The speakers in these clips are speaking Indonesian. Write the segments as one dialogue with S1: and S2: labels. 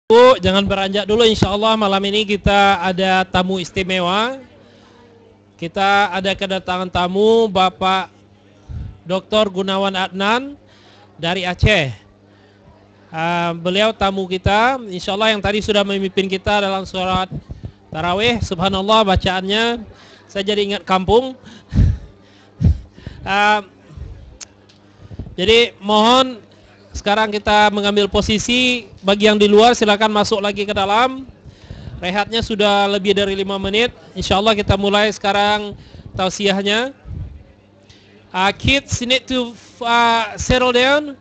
S1: Bu, jangan beranjak dulu, insya Allah malam ini kita ada tamu istimewa. Kita ada kedatangan tamu Bapak Dr. Gunawan Adnan dari Aceh. Beliau tamu kita, insya Allah yang tadi sudah memimpin kita dalam surat Tarawih. Subhanallah bacaannya, saya jadi ingat kampung. Jadi mohon sekarang kita mengambil posisi. Bagi yang di luar silakan masuk lagi ke dalam. Rehatnya sudah lebih dari 5 menit. Insyaallah kita mulai sekarang tausiahnya. Kids need to settle down.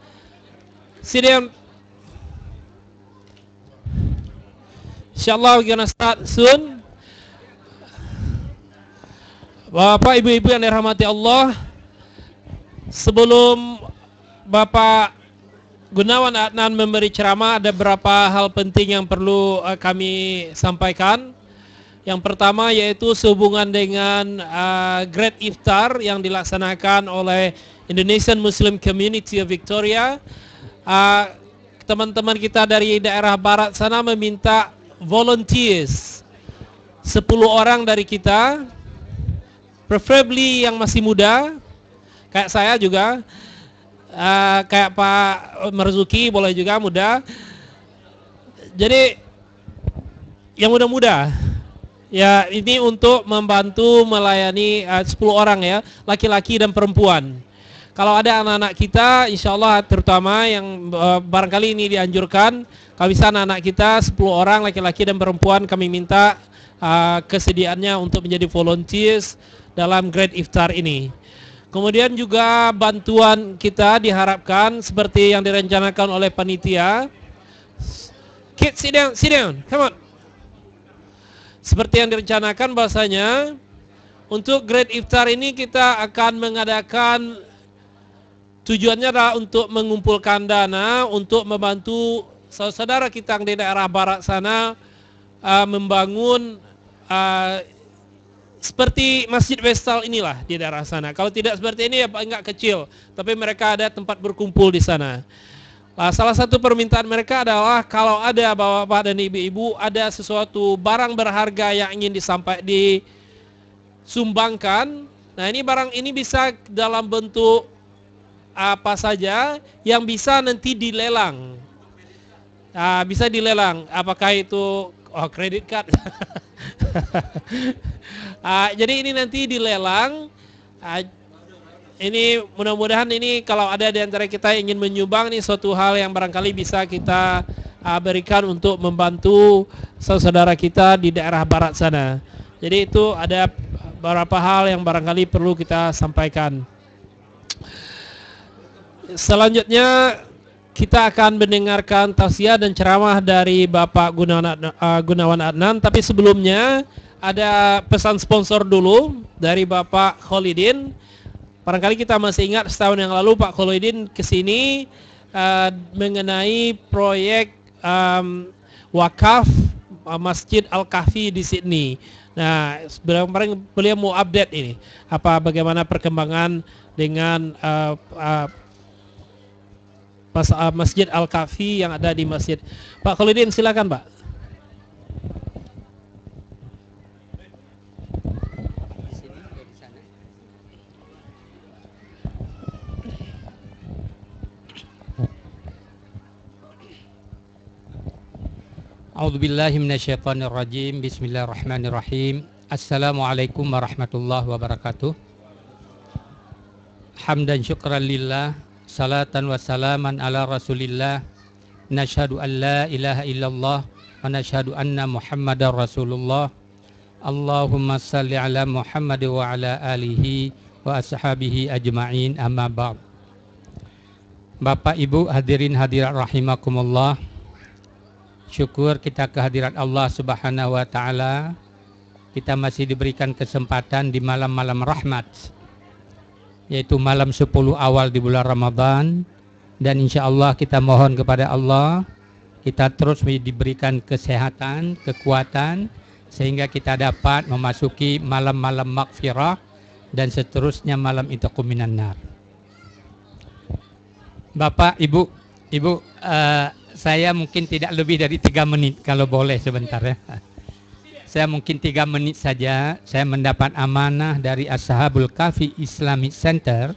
S1: Sit down. Insyaallah we're gonna start soon. Bapak ibu-ibu yang dirahmati Allah, sebelum Bapak Gunawan Adnan memberi ceramah, ada beberapa hal penting yang perlu kami sampaikan. Yang pertama yaitu sehubungan dengan Great Iftar yang dilaksanakan oleh Indonesian Muslim Community of Victoria. Teman-teman kita dari daerah barat sana meminta volunteers, 10 orang dari kita, preferably yang masih muda, kayak saya juga. Kayak Pak Marzuki boleh juga muda. Jadi yang muda-muda ya, ini untuk membantu melayani 10 orang ya, laki-laki dan perempuan. Kalau ada anak-anak kita, insya Allah terutama yang barangkali ini dianjurkan, kalau bisa anak-anak kita 10 orang laki-laki dan perempuan, kami minta kesediaannya untuk menjadi volunteers dalam Great Iftar ini. Kemudian juga bantuan kita diharapkan seperti yang direncanakan oleh panitia. Kids, sit down, come on. Seperti yang direncanakan bahasanya, untuk Great Iftar ini kita akan mengadakan, tujuannya adalah untuk mengumpulkan dana untuk membantu saudara kita yang di daerah barat sana membangun seperti Masjid Vestal inilah di daerah sana. Kalau tidak seperti ini ya enggak kecil, tapi mereka ada tempat berkumpul di sana. Salah satu permintaan mereka adalah kalau ada bapak-bapak dan ibu-ibu ada sesuatu barang berharga yang ingin disumbangkan. Nah, ini barang ini bisa dalam bentuk apa saja yang bisa nanti dilelang. Bisa dilelang, apakah itu credit card. Jadi ini nanti dilelang. Ini mudah-mudahan ini kalau ada di antara kita yang ingin menyumbang, ini suatu hal yang barangkali bisa kita berikan untuk membantu saudara kita di daerah barat sana. Jadi itu ada beberapa hal yang barangkali perlu kita sampaikan. Selanjutnya kita akan mendengarkan tausiah dan ceramah dari Bapak Gunawan Adnan. Tapi sebelumnya ada pesan sponsor dulu dari Bapak Khalidin. Barangkali kita masih ingat setahun yang lalu Pak Khalidin kesini mengenai proyek wakaf Masjid Al-Kahfi di Sydney. Nah, beliau mau update ini, bagaimana perkembangan dengan Masjid Al-Kahfi yang ada di masjid. Pak Khalidin, silakan Pak.
S2: A'udzubillahi minasyaitonirrajim. Bismillahirrahmanirrahim. Assalamualaikum warahmatullahi wabarakatuh. Hamdan syukran lillah, salatan wa salaman ala rasulillah. Nashhadu an la ilaha illallah wa nashhadu anna muhammadar rasulullah. Allahumma salli ala Muhammad wa ala alihi wa ashabihi ajma'in, amma ba'd. Bapak Ibu hadirin hadirat rahimakumullah, syukur kita kehadirat Allah Subhanahu wa taala. Kita masih diberikan kesempatan di malam-malam rahmat, yaitu malam 10 awal di bulan Ramadan. Dan insya Allah kita mohon kepada Allah, kita terus diberikan kesehatan, kekuatan, sehingga kita dapat memasuki malam-malam maghfirah dan seterusnya malam itaqu minan nar. Bapak, Ibu, saya mungkin tidak lebih dari 3 menit kalau boleh sebentar ya. Saya mungkin 3 menit saja. Saya mendapat amanah dari Ashabul Kahfi Islamic Center,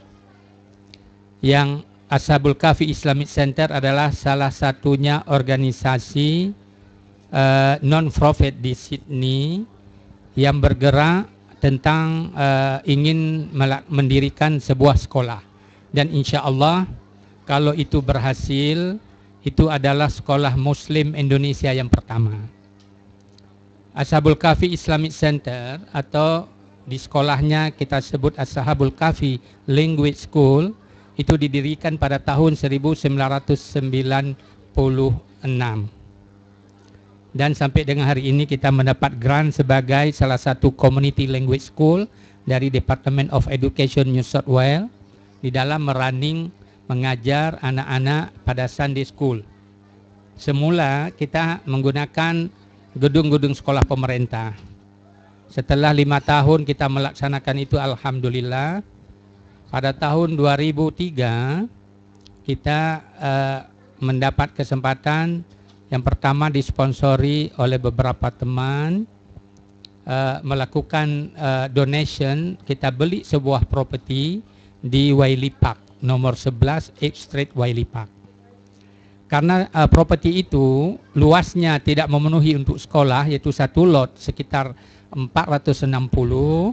S2: yang Ashabul Kahfi Islamic Center adalah salah satunya organisasi non-profit di Sydney yang bergerak tentang ingin mendirikan sebuah sekolah. Dan insya Allah kalau itu berhasil, itu adalah sekolah Muslim Indonesia yang pertama. Ashabul Kahfi Islamic Center, atau di sekolahnya kita sebut Ashabul Kahfi Language School, itu didirikan pada tahun 1996. Dan sampai dengan hari ini kita mendapat grant sebagai salah satu community language school dari Department of Education New South Wales di dalam mengajar anak-anak pada Sunday School. Semula kita menggunakan gedung-gedung sekolah pemerintah. Setelah 5 tahun kita melaksanakan itu, alhamdulillah, pada tahun 2003 kita mendapat kesempatan yang pertama disponsori oleh beberapa teman, melakukan donation. Kita beli sebuah properti di Wiley Park, nomor 11 H Street Wiley Park. Karena properti itu luasnya tidak memenuhi untuk sekolah, yaitu satu lot sekitar 460.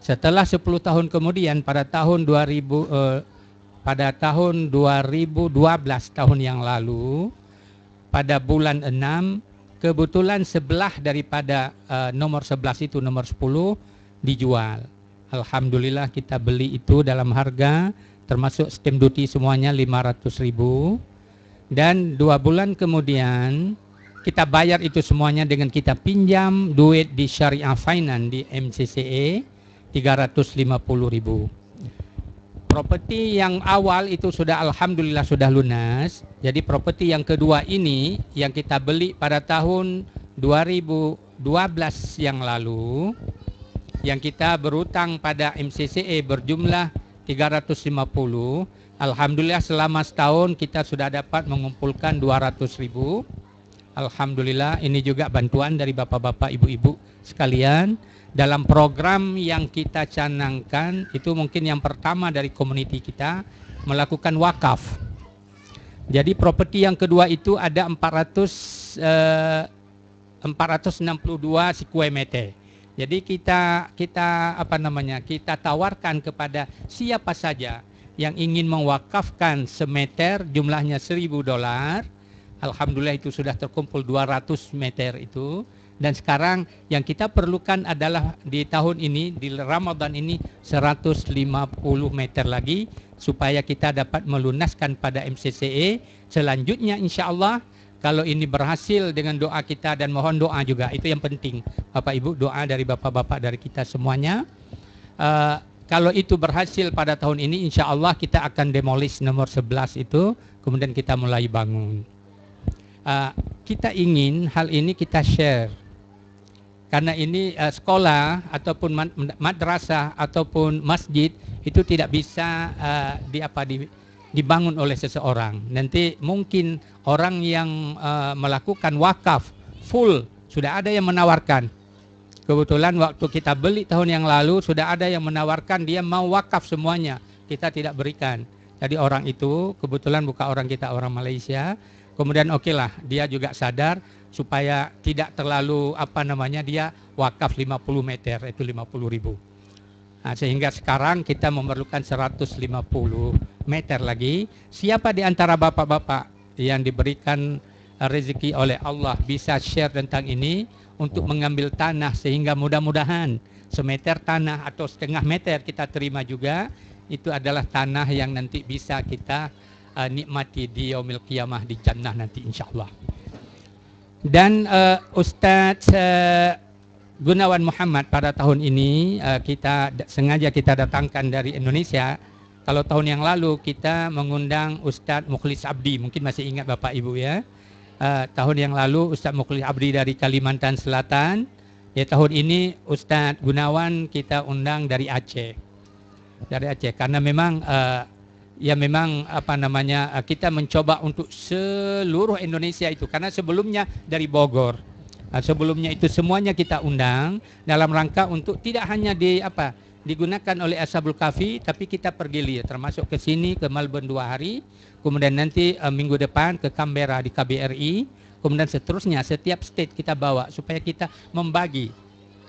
S2: Setelah 10 tahun kemudian pada tahun 2012 tahun yang lalu, pada bulan 6, kebetulan sebelah daripada nomor 11 itu, nomor 10, dijual. Alhamdulillah kita beli itu dalam harga termasuk stamp duty semuanya 500.000. Dan 2 bulan kemudian kita bayar itu semuanya dengan kita pinjam duit di Syariah Finance di MCCA 350.000. Properti yang awal itu sudah alhamdulillah sudah lunas. Jadi properti yang kedua ini yang kita beli pada tahun 2012 yang lalu, yang kita berutang pada MCCA berjumlah 350. Alhamdulillah selama setahun kita sudah dapat mengumpulkan 200.000. Alhamdulillah, ini juga bantuan dari bapak-bapak, ibu-ibu sekalian dalam program yang kita canangkan. Itu mungkin yang pertama dari komuniti kita melakukan wakaf. Jadi properti yang kedua itu ada 462 square meter. Jadi kita tawarkan kepada siapa saja yang ingin mewakafkan semeter, jumlahnya $1.000. Alhamdulillah itu sudah terkumpul 200 meter itu. Dan sekarang yang kita perlukan adalah di tahun ini, di Ramadan ini 150 meter lagi supaya kita dapat melunaskan pada MCCA. Selanjutnya insya Allah kalau ini berhasil dengan doa kita, dan mohon doa juga, itu yang penting Bapak Ibu, doa dari Bapak-Bapak dari kita semuanya. Kalau itu berhasil pada tahun ini, insya Allah kita akan demolish nomor 11 itu, kemudian kita mulai bangun. Kita ingin hal ini kita share, karena ini sekolah ataupun madrasah ataupun masjid itu tidak bisa dibangun oleh seseorang. Nanti mungkin orang yang melakukan wakaf full, sudah ada yang menawarkan. Kebetulan waktu kita beli tahun yang lalu sudah ada yang menawarkan dia mau wakaf semuanya, kita tidak berikan. Jadi orang itu kebetulan bukan orang kita, orang Malaysia. Kemudian oke lah, dia juga sadar supaya tidak terlalu dia wakaf 50 meter, itu 50.000. Nah, sehingga sekarang kita memerlukan 150 meter lagi. Siapa di antara bapak-bapak yang diberikan rezeki oleh Allah bisa share tentang ini untuk mengambil tanah, sehingga mudah-mudahan semeter tanah atau setengah meter kita terima juga, itu adalah tanah yang nanti bisa kita nikmati di yaumil qiyamah di jannah nanti insyaallah. Dan Ustadz Gunawan Muhammad pada tahun ini sengaja kita datangkan dari Indonesia. Kalau tahun yang lalu kita mengundang Ustadz Mukhlis Abdi, mungkin masih ingat Bapak Ibu ya. Tahun yang lalu Ustadz Mukhlis Abdi dari Kalimantan Selatan. Ya, tahun ini Ustadz Gunawan kita undang dari Aceh. Dari Aceh, karena memang ya memang kita mencoba untuk seluruh Indonesia itu, karena sebelumnya dari Bogor. Sebelumnya itu semuanya kita undang dalam rangka untuk tidak hanya digunakan oleh Ashabul Kahfi, tapi kita pergi lihat, termasuk ke sini, ke Melbourne 2 hari, kemudian nanti minggu depan ke Canberra di KBRI, kemudian seterusnya setiap state kita bawa supaya kita membagi.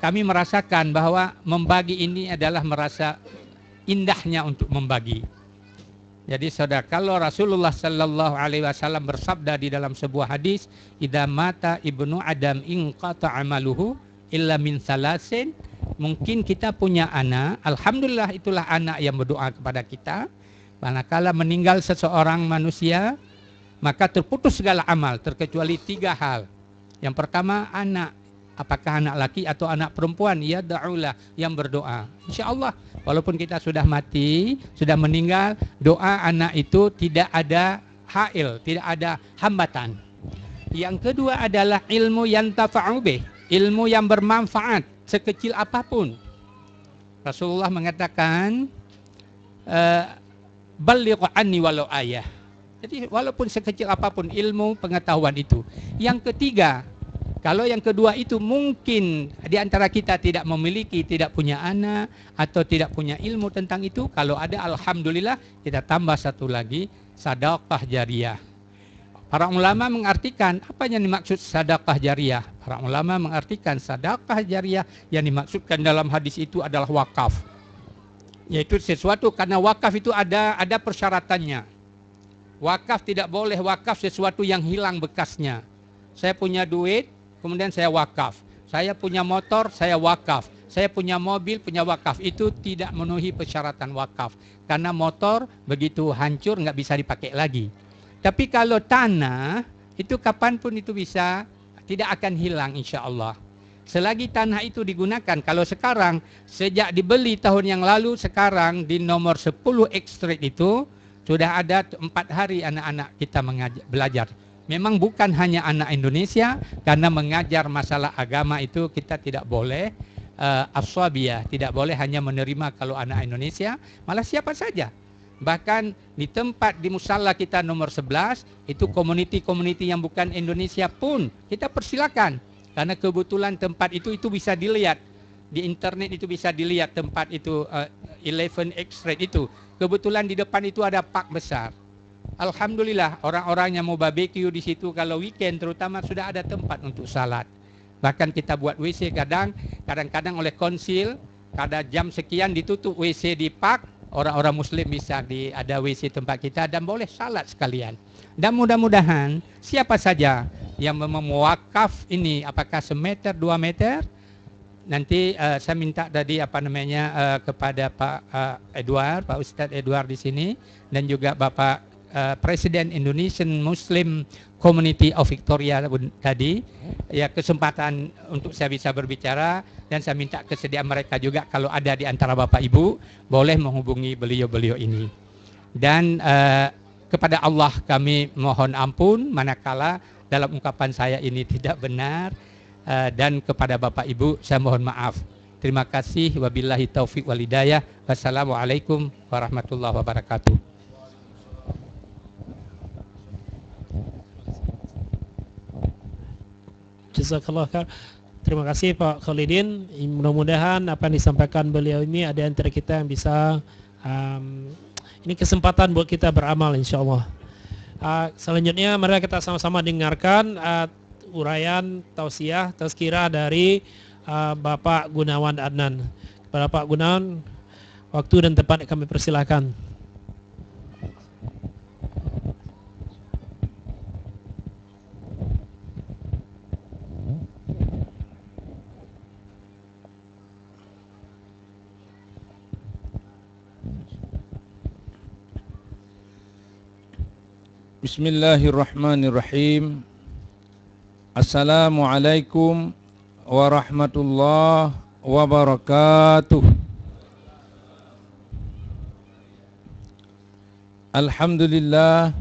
S2: Kami merasakan bahwa membagi ini adalah merasa indahnya untuk membagi. Jadi saudara, kalau Rasulullah Sallallahu Alaihi Wasallam bersabda di dalam sebuah hadis, "Idza mata ibnu Adam inqata amaluhu illa min salasin." Mungkin kita punya anak, alhamdulillah itulah anak yang berdoa kepada kita. Manakala meninggal seseorang manusia, maka terputus segala amal terkecuali 3 hal. Yang pertama anak. Apakah anak laki atau anak perempuan? Ya da'ulah, yang berdoa. Insya Allah, walaupun kita sudah mati, sudah meninggal, doa anak itu tidak ada hail, tidak ada hambatan. Yang kedua adalah ilmu yang tafa'u bih, ilmu yang bermanfaat sekecil apapun. Rasulullah mengatakan, baligh anni walau ayah. Jadi walaupun sekecil apapun ilmu pengetahuan itu. Yang ketiga, kalau yang kedua itu mungkin di antara kita tidak memiliki, tidak punya anak atau tidak punya ilmu tentang itu, kalau ada alhamdulillah kita tambah satu lagi, sedekah jariyah. Para ulama mengartikan apa yang dimaksud sedekah jariyah. Para ulama mengartikan sedekah jariyah yang dimaksudkan dalam hadis itu adalah wakaf. Yaitu sesuatu, karena wakaf itu ada persyaratannya. Wakaf tidak boleh wakaf sesuatu yang hilang bekasnya. Saya punya duit, kemudian saya wakaf. Saya punya motor, saya wakaf. Saya punya mobil, punya wakaf. Itu tidak memenuhi persyaratan wakaf. Karena motor begitu hancur nggak bisa dipakai lagi. Tapi kalau tanah, itu kapanpun itu bisa, tidak akan hilang insya Allah. Selagi tanah itu digunakan, kalau sekarang, sejak dibeli tahun yang lalu, sekarang di nomor 10 X Street itu, sudah ada 4 hari anak-anak kita belajar. Memang bukan hanya anak Indonesia, karena mengajar masalah agama itu kita tidak boleh aswabiyah, tidak boleh hanya menerima kalau anak Indonesia, malah siapa saja. Bahkan di tempat di musala kita nomor 11, itu community yang bukan Indonesia pun kita persilakan. Karena kebetulan tempat itu bisa dilihat. Di internet itu bisa dilihat tempat itu 11 X-Street itu. Kebetulan di depan itu ada park besar. Alhamdulillah orang-orang yang mau barbecue di situ kalau weekend terutama sudah ada tempat untuk salat. Bahkan kita buat WC kadang-kadang oleh konsil, kada jam sekian ditutup WC di park, orang-orang muslim bisa ada WC tempat kita dan boleh salat sekalian. Dan mudah-mudahan siapa saja yang mewakaf ini, apakah semeter, 2 meter, nanti saya minta tadi kepada Pak Edward, Pak Ustadz Edward di sini, dan juga Bapak Presiden Indonesian Muslim Community of Victoria tadi, ya kesempatan untuk saya bisa berbicara, dan saya minta kesediaan mereka juga kalau ada di antara Bapak Ibu boleh menghubungi beliau-beliau ini. Dan kepada Allah kami mohon ampun manakala dalam ungkapan saya ini tidak benar, dan kepada Bapak Ibu saya mohon maaf. Terima kasih, wabillahi taufiq wal hidayah. Wassalamualaikum warahmatullahi wabarakatuh.
S1: Jazakallah khair. Terima kasih Pak Khalidin. Mudah-mudahan apa yang disampaikan beliau ini ada antara kita yang bisa ini kesempatan buat kita beramal insyaallah. Selanjutnya mari kita sama-sama dengarkan uraian tausiah tazkirah dari Bapak Gunawan Adnan. Kepada Pak Gunawan, waktu dan tempat kami persilakan.
S3: Bismillahirrahmanirrahim. Assalamualaikum warahmatullahi wabarakatuh. Alhamdulillah.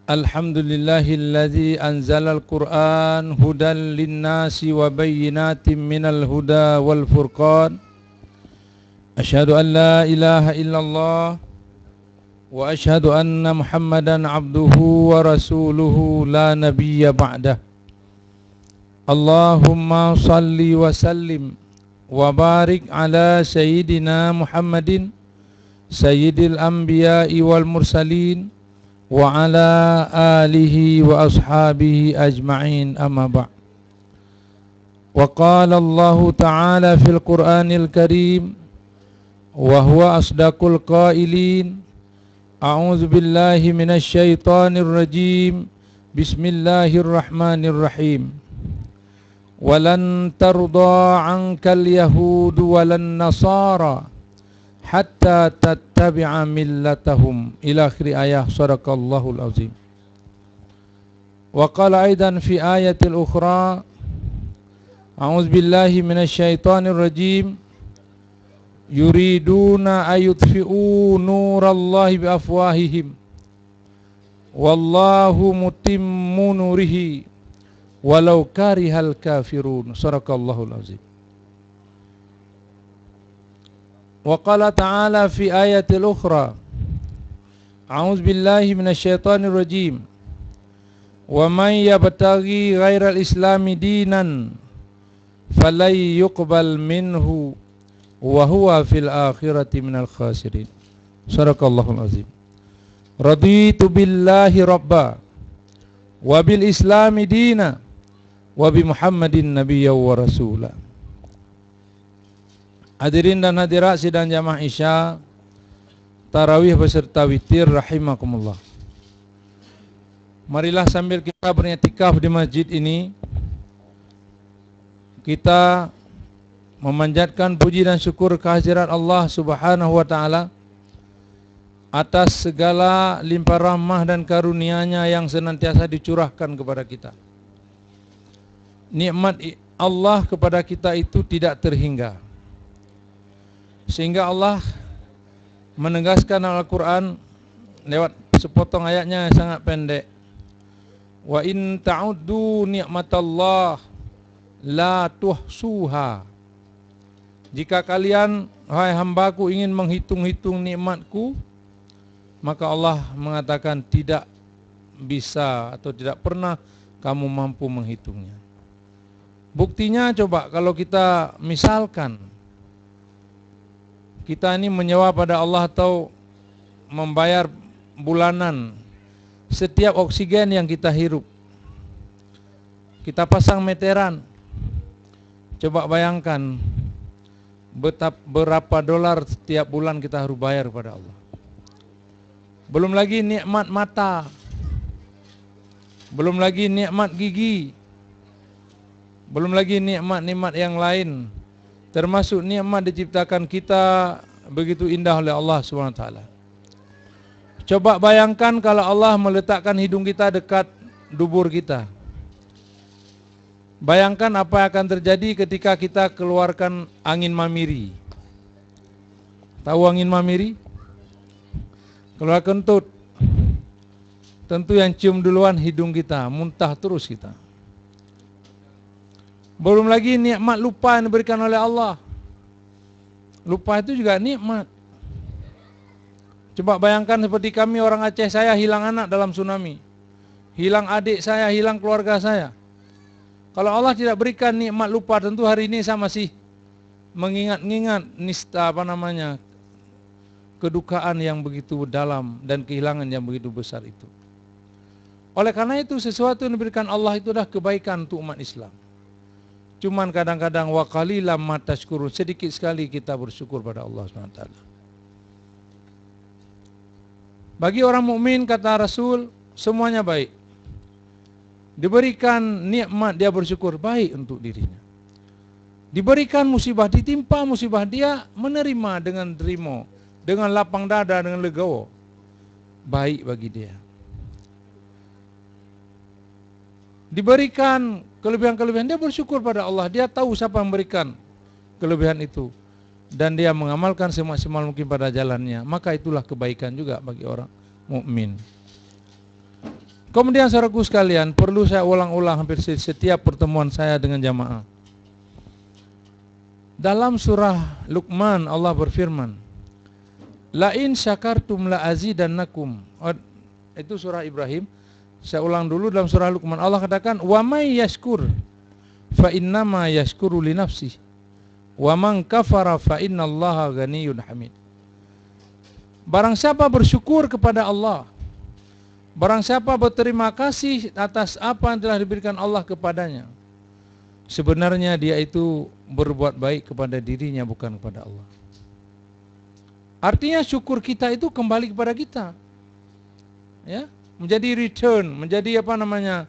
S3: Alhamdulillahilladzi anzalal Qur'an hudan linnasi wa bayyinatin minal huda wal furqan. Asyhadu an la ilaha illallah وأشهد أن محمدا عبده ورسوله لا نبي بعده اللهم صل وسلم وبارك على سيدنا محمد سيد الأنبياء والمرسلين وعلى آله وأصحابه أجمعين أما بعد وقال الله تعالى في القرآن الكريم وهو أصدق القائلين أعوذ بالله من الشيطان الرجيم بسم الله الرحمن الرحيم ولن ترضى عنك اليهود ولا النصارى حتى تتبع ملتهم إلى آخر آية صدق الله العظيم وقال أيضا في آية الأخرى أعوذ بالله من الشيطان الرجيم يريدون أن يطفئوا نور الله بأفواههم والله متم نوره ولو كره الكافرون صدق الله العظيم وقال تعالى في آية الأخرى أعوذ بالله من الشيطان الرجيم ومن يبتغي غير الإسلام دينا فلن يقبل منه وهو في الآخرة من الخاسرين صدق الله العظيم رضيت بالله ربا وبالإسلام دينا وبمحمد نبيا ورسولا. Hadirin dan hadirat sidang jamaah Isya tarawih beserta witir rahimakumullah. Marilah sambil kita beriktikaf di masjid ini kita memanjatkan puji dan syukur kehadirat Allah Subhanahu wa taala atas segala limpah rahmah dan karunia-Nya yang senantiasa dicurahkan kepada kita. Nikmat Allah kepada kita itu tidak terhingga. Sehingga Allah menegaskan Al-Quran lewat sepotong ayatnya yang sangat pendek. Wa in ta'uddu ni'matallah la tuhsuha. Jika kalian, wahai hambaku, ingin menghitung-hitung nikmatku, maka Allah mengatakan tidak bisa atau tidak pernah kamu mampu menghitungnya. Buktinya coba kalau kita misalkan kita ini menyewa pada Allah atau membayar bulanan setiap oksigen yang kita hirup. Kita pasang meteran. Coba bayangkan berapa dolar setiap bulan kita harus bayar kepada Allah. Belum lagi nikmat mata. Belum lagi nikmat gigi. Belum lagi nikmat-nikmat yang lain. Termasuk nikmat diciptakan kita begitu indah oleh Allah SWT. Coba bayangkan kalau Allah meletakkan hidung kita dekat dubur kita. Bayangkan apa yang akan terjadi ketika kita keluarkan angin mamiri. Tahu angin mamiri? Keluar kentut. Tentu yang cium duluan hidung kita, muntah terus kita. Belum lagi nikmat lupa yang diberikan oleh Allah. Lupa itu juga nikmat. Coba bayangkan seperti kami orang Aceh, saya hilang anak dalam tsunami. Hilang adik saya, hilang keluarga saya. Kalau Allah tidak berikan nikmat lupa, tentu hari ini saya masih mengingat-ingat kedukaan yang begitu dalam dan kehilangan yang begitu besar itu. Oleh karena itu sesuatu yang diberikan Allah itu adalah kebaikan untuk umat Islam. Cuman kadang-kadang wa qalilan ma tashkurun, sedikit sekali kita bersyukur pada Allah SWT. Bagi orang mukmin kata Rasul, semuanya baik. Diberikan nikmat dia bersyukur, baik untuk dirinya. Diberikan musibah, ditimpa musibah, dia menerima dengan terima, dengan lapang dada, dengan legowo. Baik bagi dia. Diberikan kelebihan-kelebihan, dia bersyukur pada Allah. Dia tahu siapa yang memberikan kelebihan itu. Dan dia mengamalkan semaksimal mungkin pada jalannya. Maka itulah kebaikan juga bagi orang mukmin. Kemudian saudaraku sekalian, perlu saya ulang-ulang hampir setiap pertemuan saya dengan jamaah. Dalam surah Luqman Allah berfirman, La in syakartum la azidannakum. Oh, itu surah Ibrahim. Saya ulang dulu dalam surah Luqman. Allah katakan, wa may yashkur fa innama yashkuru li nafsihi wa man kafara fa innallaha ghaniyyun hamid. Barang siapa bersyukur kepada Allah, barang siapa berterima kasih atas apa yang telah diberikan Allah kepadanya, sebenarnya dia itu berbuat baik kepada dirinya, bukan kepada Allah. Artinya syukur kita itu kembali kepada kita, ya, menjadi return, menjadi apa namanya,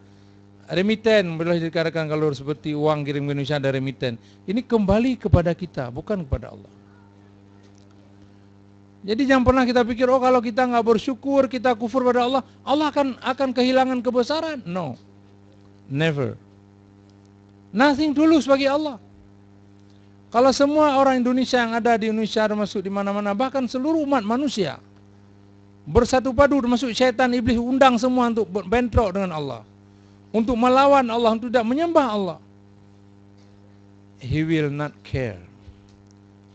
S3: remiten, boleh dikatakan kalau seperti uang kirim ke Indonesia ada remiten. Ini kembali kepada kita, bukan kepada Allah. Jadi jangan pernah kita pikir, oh kalau kita nggak bersyukur, kita kufur pada Allah, Allah akan kehilangan kebesaran. No, never. Nothing tulus bagi Allah. Kalau semua orang Indonesia yang ada di Indonesia, termasuk di mana-mana, bahkan seluruh umat manusia bersatu padu, termasuk syaitan iblis, undang semua untuk bentrok dengan Allah, untuk melawan Allah, untuk tidak menyembah Allah, He will not care.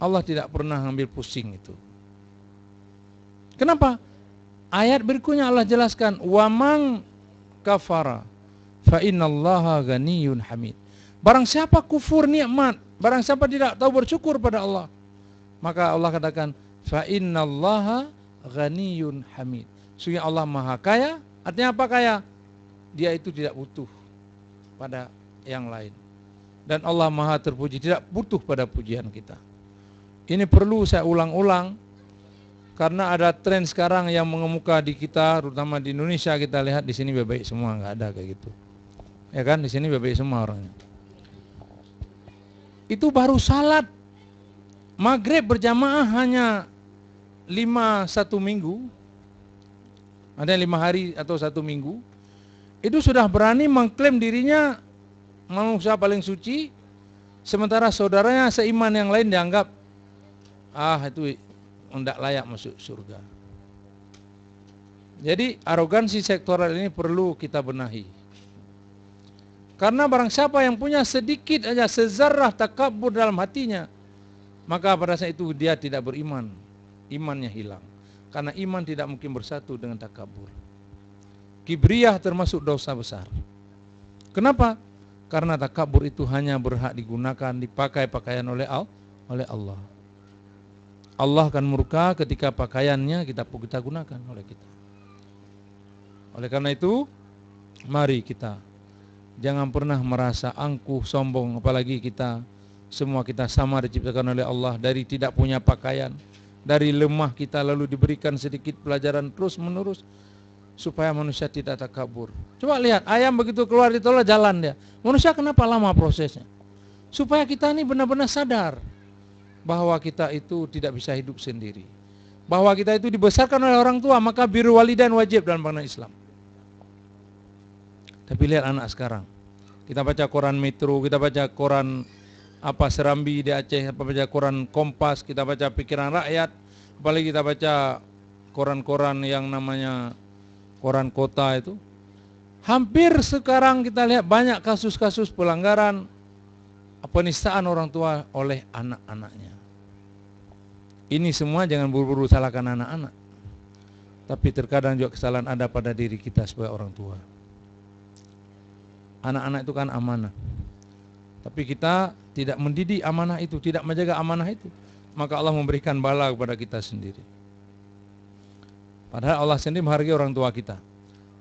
S3: Allah tidak pernah ambil pusing itu. Kenapa? Ayat berikutnya Allah jelaskan, wa man kafara fa innallaha ghaniyyun hamid. Barang siapa kufur nikmat, barang siapa tidak tahu bersyukur pada Allah, maka Allah katakan, fa innallaha ghaniyyun hamid. Sungguh Allah Maha Kaya. Artinya apa kaya? Dia itu tidak butuh pada yang lain. Dan Allah Maha terpuji, tidak butuh pada pujian kita. Ini perlu saya ulang-ulang, karena ada tren sekarang yang mengemuka di kita, terutama di Indonesia. Kita lihat di sini baik-baik semua, nggak ada kayak gitu. Ya kan, di sini baik-baik semua orangnya. Itu baru salat maghrib berjamaah hanya 1 minggu, ada 5 hari atau 1 minggu, itu sudah berani mengklaim dirinya manusia paling suci, sementara saudaranya seiman yang lain dianggap itu tidak layak masuk surga. Jadi arogansi sektoral ini perlu kita benahi. Karena barang siapa yang punya sedikit aja sezarah takabur dalam hatinya, maka pada saat itu dia tidak beriman, imannya hilang. Karena iman tidak mungkin bersatu dengan takabur. Kibriyah termasuk dosa besar. Kenapa? Karena takabur itu hanya berhak digunakan, dipakai pakaian oleh Allah. Allah akan murka ketika pakaiannya kita gunakan oleh kita. Oleh karena itu, mari kita jangan pernah merasa angkuh, sombong, apalagi semua kita sama diciptakan oleh Allah, dari tidak punya pakaian, dari lemah kita lalu diberikan sedikit pelajaran terus menerus supaya manusia tidak takabur. Coba lihat, ayam begitu keluar di tolak jalan dia. Manusia kenapa lama prosesnya? Supaya kita ini benar-benar sadar bahwa kita itu tidak bisa hidup sendiri, bahwa kita itu dibesarkan oleh orang tua, maka birrul walidain wajib dalam pandangan Islam. Tapi lihat anak sekarang, kita baca koran Metro, kita baca koran Serambi di Aceh, baca koran Kompas, kita baca Pikiran Rakyat, apalagi kita baca koran-koran yang namanya koran kota itu. Hampir sekarang kita lihat banyak kasus-kasus pelanggaran penistaan orang tua oleh anak-anaknya. Ini semua jangan buru-buru salahkan anak-anak, tapi terkadang juga kesalahan ada pada diri kita sebagai orang tua. Anak-anak itu kan amanah, tapi kita tidak mendidik amanah itu, tidak menjaga amanah itu, maka Allah memberikan bala kepada kita sendiri. Padahal Allah sendiri menghargai orang tua kita.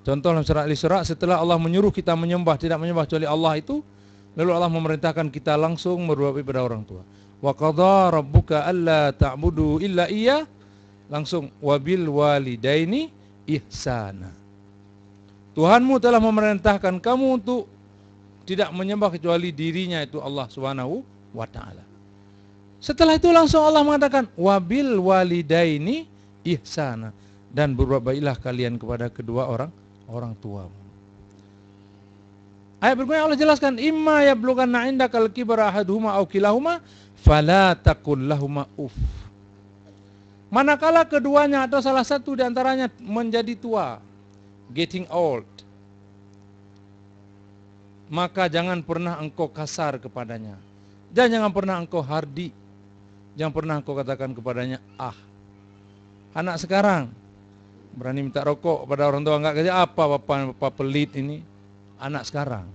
S3: Contoh dalam surah Al-Isra, setelah Allah menyuruh kita menyembah, tidak menyembah kecuali Allah itu, lalu Allah memerintahkan kita langsung berbuat baik pada orang tua. Wa qadha rabbuka alla ta'budu illa iyyah, langsung wabil walidaini ihsana. Tuhanmu telah memerintahkan kamu untuk tidak menyembah kecuali dirinya, itu Allah Subhanahu wa taala. Setelah itu langsung Allah mengatakan wabil walidaini ihsana, dan berbuat baiklah kalian kepada kedua orang tuamu. Ayat berikutnya Allah jelaskan, imma yablughanna indakal kibara ahaduhuma aw kilahuma fala taqul lahuma uff. Manakala keduanya atau salah satu di antaranya menjadi tua, getting old, maka jangan pernah engkau kasar kepadanya, dan jangan pernah engkau hardi, jangan pernah engkau katakan kepadanya Anak sekarang berani minta rokok pada orang tua, enggak kerja apa bapak pelit ini. Anak sekarang.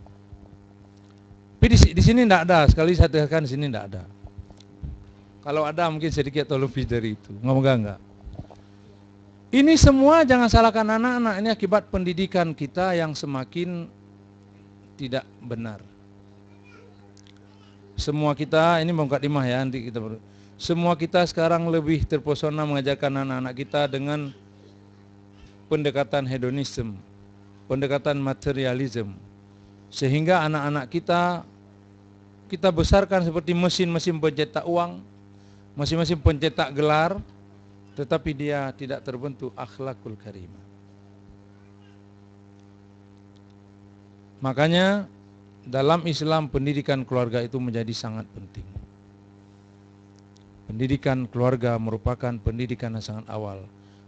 S3: Tapi di sini enggak ada, sekali saya tegaskan di sini enggak ada. Kalau ada mungkin sedikit atau lebih dari itu. Enggak. Ini semua jangan salahkan anak-anak, ini akibat pendidikan kita yang semakin tidak benar. Semua kita, ini mukadimah ya, nanti kita semua kita sekarang lebih terpesona mengajarkan anak-anak kita dengan pendekatan hedonisme, pendekatan materialisme. Sehingga anak-anak kita besarkan seperti mesin-mesin pencetak uang, mesin-mesin pencetak gelar, tetapi dia tidak terbentuk akhlakul karimah. Makanya dalam Islam pendidikan keluarga itu menjadi sangat penting. Pendidikan keluarga merupakan pendidikan yang sangat awal.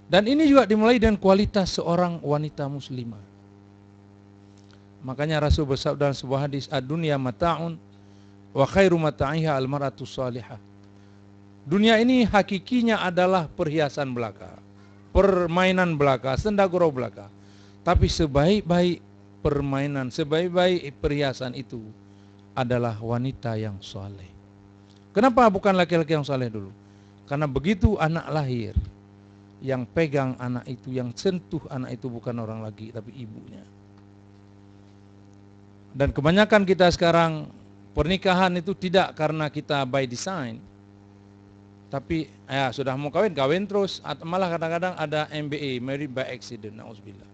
S3: Dan ini juga dimulai dengan kualitas seorang wanita muslimah. Makanya Rasul bersabda dalam sebuah hadis, ad-dunya mata'un wa khairu mata'iha al-mar'atu salihah. Dunia ini hakikinya adalah perhiasan belaka, permainan belaka, senda gurau belaka. Tapi sebaik-baik permainan, sebaik-baik perhiasan itu adalah wanita yang saleh. Kenapa bukan laki-laki yang saleh dulu? Karena begitu anak lahir, yang pegang anak itu, yang sentuh anak itu bukan orang lagi, tapi ibunya. Dan kebanyakan kita sekarang pernikahan itu tidak karena kita by design, tapi ya sudah mau kawin terus, atau malah kadang-kadang ada MBA, married by accident, na'udzubillah.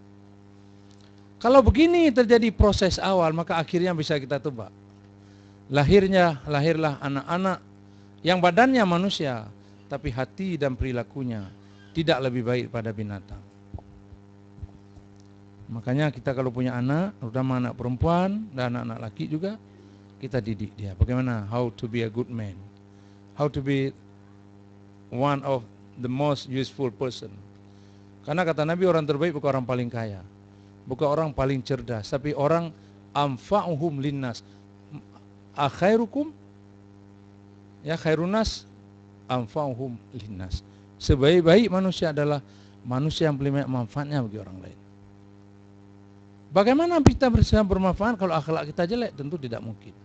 S3: Kalau begini terjadi proses awal, maka akhirnya bisa kita tebak. Lahirlah anak-anak yang badannya manusia, tapi hati dan perilakunya tidak lebih baik pada binatang. Makanya kita kalau punya anak, terutama anak perempuan dan anak-anak laki juga, kita didik dia. Bagaimana? How to be a good man. How to be one of the most useful person. Karena kata Nabi, orang terbaik bukan orang paling kaya, bukan orang paling cerdas, tapi orang anfa'uhum linnas. Akhairukum ya khairunas anfa'uhum linnas. Sebaik-baik manusia adalah manusia yang paling banyak manfaatnya bagi orang lain. Bagaimana kita bisa bermanfaat kalau akhlak kita jelek? Tentu tidak mungkin.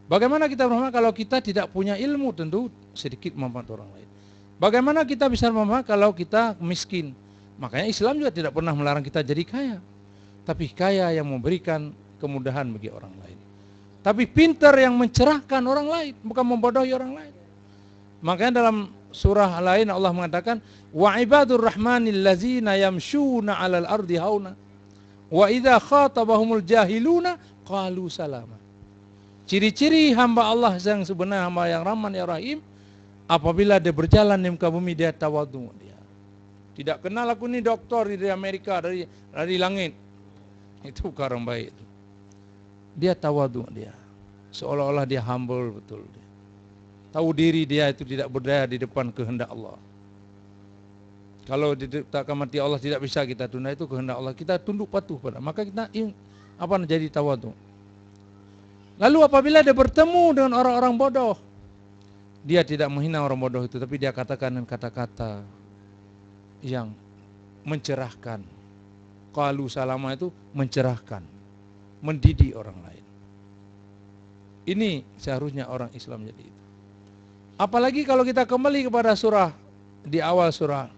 S3: Bagaimana kita bermanfaat kalau kita tidak punya ilmu? Tentu sedikit manfaat orang lain. Bagaimana kita bisa bermanfaat kalau kita miskin? Makanya Islam juga tidak pernah melarang kita jadi kaya, tapi kaya yang memberikan kemudahan bagi orang lain. Tapi pintar yang mencerahkan orang lain, bukan membodohi orang lain. Makanya dalam surah lain Allah mengatakan, wa ibadur rahmanil ladzina yamshuna 'alal ardi hauna wa idza khatabahumul jahiluna qalu salama. Ciri-ciri hamba Allah yang sebenarnya, hamba yang Rahman ya Rahim, apabila dia berjalan di muka bumi dia tawadhu dia. Tidak kenal aku ini doktor dari Amerika, dari langit. Itu bukan orang baik. Dia tawadhu dia. Seolah-olah dia humble betul dia. Tahu diri dia itu tidak berdaya di depan kehendak Allah. Kalau ditetapkan mati Allah tidak bisa kita tunda, itu kehendak Allah. Kita tunduk patuh pada. Maka kita jadi tawadhu. Lalu apabila dia bertemu dengan orang-orang bodoh, dia tidak menghina orang bodoh itu, tapi dia katakan dengan kata-kata yang mencerahkan. Qalu salama itu mencerahkan, mendidik orang lain. Ini seharusnya orang Islam jadi itu. Apalagi kalau kita kembali kepada surah di awal surah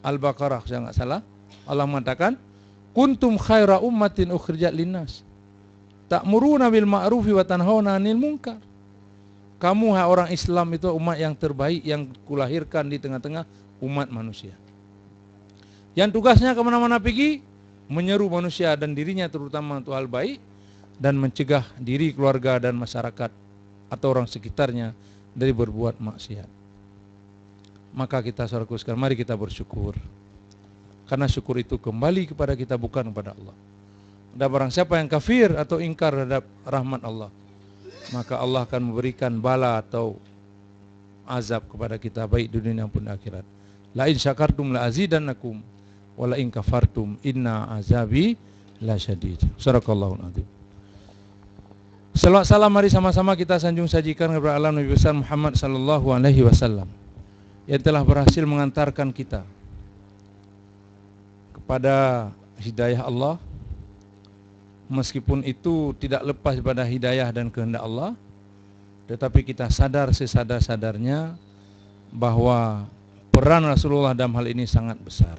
S3: Al-Baqarah, saya nggak salah, Allah mengatakan, kuntum khaira ummatin ukhrijat linnas, ta'muruna bil ma'rufi wa tanhauna 'anil munkar. Kamu orang Islam itu umat yang terbaik yang kulahirkan di tengah-tengah umat manusia. Yang tugasnya kemana-mana pergi, menyeru manusia dan dirinya terutama untuk hal baik, dan mencegah diri, keluarga dan masyarakat atau orang sekitarnya dari berbuat maksiat. Maka kita saudaraku sekalian, mari kita bersyukur. Karena syukur itu kembali kepada kita, bukan kepada Allah. Dan barang siapa yang kafir atau ingkar terhadap rahmat Allah, maka Allah akan memberikan bala atau azab kepada kita, baik di dunia pun akhirat. La in syakartum la azidannakum wa la in kafartum inna azabi lasyadid. Sadaqallahul azim. Salawat salam mari sama-sama kita sanjung sajikan kepada alam Nabi besar Muhammad sallallahu alaihi wasallam. yang telah berhasil mengantarkan kita kepada hidayah Allah, meskipun itu tidak lepas pada hidayah dan kehendak Allah, tetapi kita sadar sesadar-sadarnya bahwa peran Rasulullah dalam hal ini sangat besar.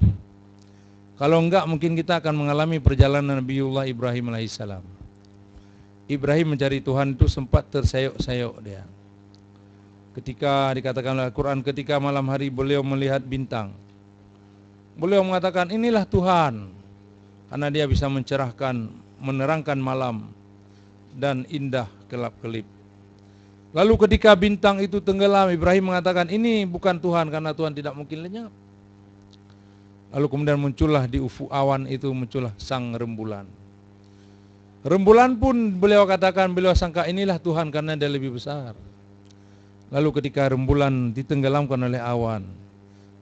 S3: Kalau enggak, mungkin kita akan mengalami perjalanan Nabiullah Ibrahim alaihissalam. Ibrahim mencari Tuhan itu sempat tersayok-sayok dia. Ketika dikatakan oleh Al-Quran, ketika malam hari beliau melihat bintang, beliau mengatakan inilah Tuhan, karena dia bisa mencerahkan, menerangkan malam dan indah kelap-kelip. Lalu ketika bintang itu tenggelam, Ibrahim mengatakan ini bukan Tuhan, karena Tuhan tidak mungkin lenyap. Lalu kemudian muncullah di ufuk awan itu, muncullah sang rembulan. Rembulan pun beliau katakan, beliau sangka inilah Tuhan karena dia lebih besar. Lalu ketika rembulan ditenggelamkan oleh awan,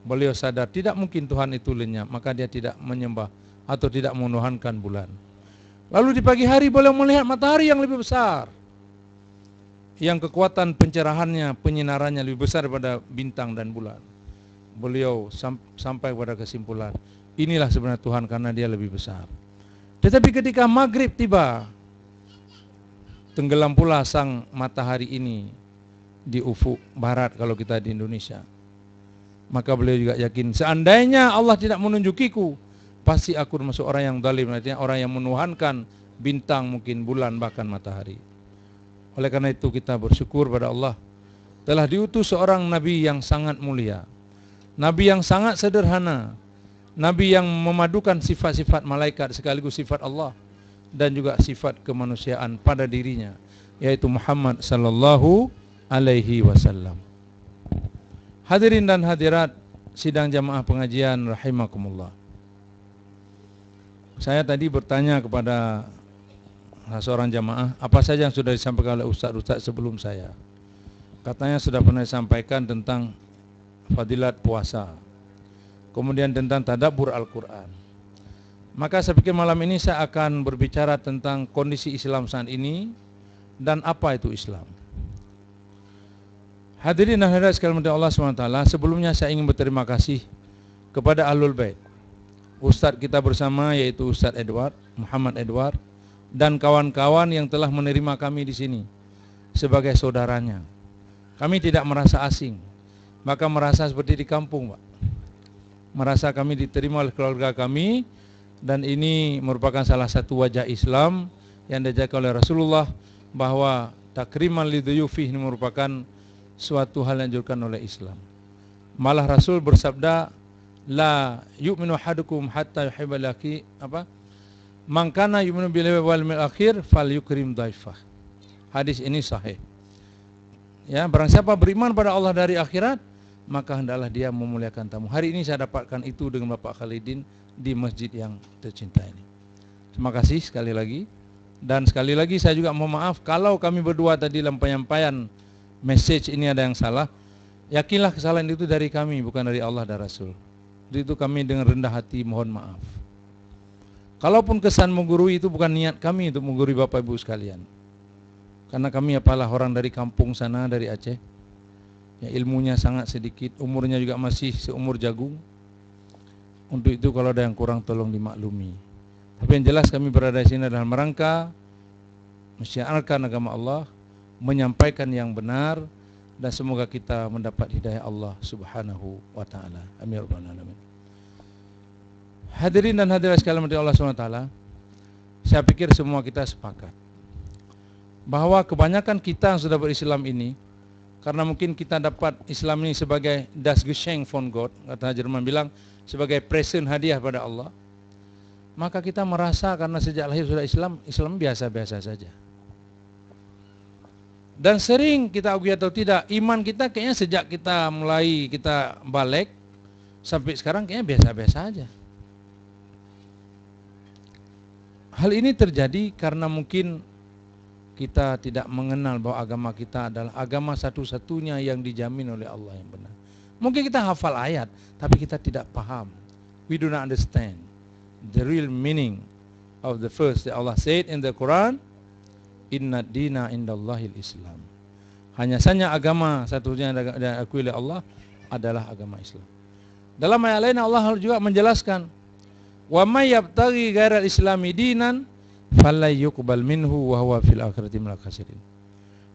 S3: beliau sadar tidak mungkin Tuhan itu lenyap, maka dia tidak menyembah atau tidak menuhankan bulan. Lalu di pagi hari beliau melihat matahari yang lebih besar, yang kekuatan pencerahannya, penyinarannya lebih besar daripada bintang dan bulan. Beliau sampai pada kesimpulan, inilah sebenarnya Tuhan karena dia lebih besar. Tetapi ketika maghrib tiba, tenggelam pula sang matahari ini di ufuk barat kalau kita di Indonesia. Maka beliau juga yakin, seandainya Allah tidak menunjukiku, pasti aku termasuk orang yang zalim, artinya orang yang menuhankan bintang, mungkin bulan, bahkan matahari. Oleh karena itu kita bersyukur pada Allah telah diutus seorang Nabi yang sangat mulia, Nabi yang sangat sederhana, Nabi yang memadukan sifat-sifat malaikat sekaligus sifat Allah dan juga sifat kemanusiaan pada dirinya, yaitu Muhammad sallallahu alaihi wasallam. Hadirin dan hadirat sidang jamaah pengajian rahimakumullah. Saya tadi bertanya kepada seorang jamaah, apa saja yang sudah disampaikan oleh ustaz-ustaz sebelum saya. Katanya sudah pernah disampaikan tentang fadilat puasa, kemudian tentang tadabbur Al-Quran. Maka saya pikir malam ini saya akan berbicara tentang kondisi Islam saat ini dan apa itu Islam. Hadirin dan hadirat sekalian Allah SWT, sebelumnya saya ingin berterima kasih kepada Ahlul Bait, Ustaz kita bersama yaitu Ustaz Edward, Muhammad Edward, dan kawan-kawan yang telah menerima kami di sini sebagai saudaranya. Kami tidak merasa asing, maka merasa seperti di kampung, Pak. Merasa kami diterima oleh keluarga kami, dan ini merupakan salah satu wajah Islam yang diajarkan oleh Rasulullah, bahwa takriman liduyufi ini merupakan suatu hal yang dianjurkan oleh Islam. Malah Rasul bersabda, la yu'minu ahadukum hatta yuhibba laki man kana yu'minu billahi wal yawmil akhir falyukrim dhaifah. Hadis ini sahih. Ya, barang siapa beriman pada Allah dari akhirat, maka hendaklah dia memuliakan tamu. Hari ini saya dapatkan itu dengan Bapak Khalidin di masjid yang tercinta ini. Terima kasih sekali lagi. Dan sekali lagi saya juga mohon maaf kalau kami berdua tadi dalam penyampaian message ini ada yang salah. Yakinlah kesalahan itu dari kami, bukan dari Allah dan Rasul. Itu kami dengan rendah hati mohon maaf. Kalaupun kesan menggurui itu bukan niat kami untuk menggurui Bapak Ibu sekalian. Karena kami apalah orang dari kampung sana, dari Aceh. Ya, ilmunya sangat sedikit, umurnya juga masih seumur jagung. Untuk itu kalau ada yang kurang tolong dimaklumi. Tapi yang jelas kami berada di sini dalam rangka mensyiarkan agama Allah, menyampaikan yang benar, dan semoga kita mendapat hidayah Allah Subhanahu wa taala. Amin ya rabbal alamin. Hadirin dan hadirat sekalian Allah Subhanahu wa taala, saya pikir semua kita sepakat bahwa kebanyakan kita yang sudah berislam ini, karena mungkin kita dapat Islam ini sebagai das Geschenk von Gott, kata Jerman bilang, sebagai present hadiah pada Allah, maka kita merasa karena sejak lahir sudah Islam biasa-biasa saja. Dan sering kita akui atau tidak, iman kita kayaknya sejak kita mulai kita balik sampai sekarang kayaknya biasa-biasa aja. Hal ini terjadi karena mungkin kita tidak mengenal bahwa agama kita adalah agama satu-satunya yang dijamin oleh Allah yang benar. Mungkin kita hafal ayat, tapi kita tidak paham. We do not understand the real meaning of the verse that Allah said in the Quran, Inna dina indallahil Islam. Hanya saja agama satunya yang diakui oleh Allah adalah agama Islam. Dalam ayat lain Allah juga menjelaskan, wa may yabtaghi ghairal islami dinan fala yuqbal minhu wa huwa fil akhirati minal khasirin.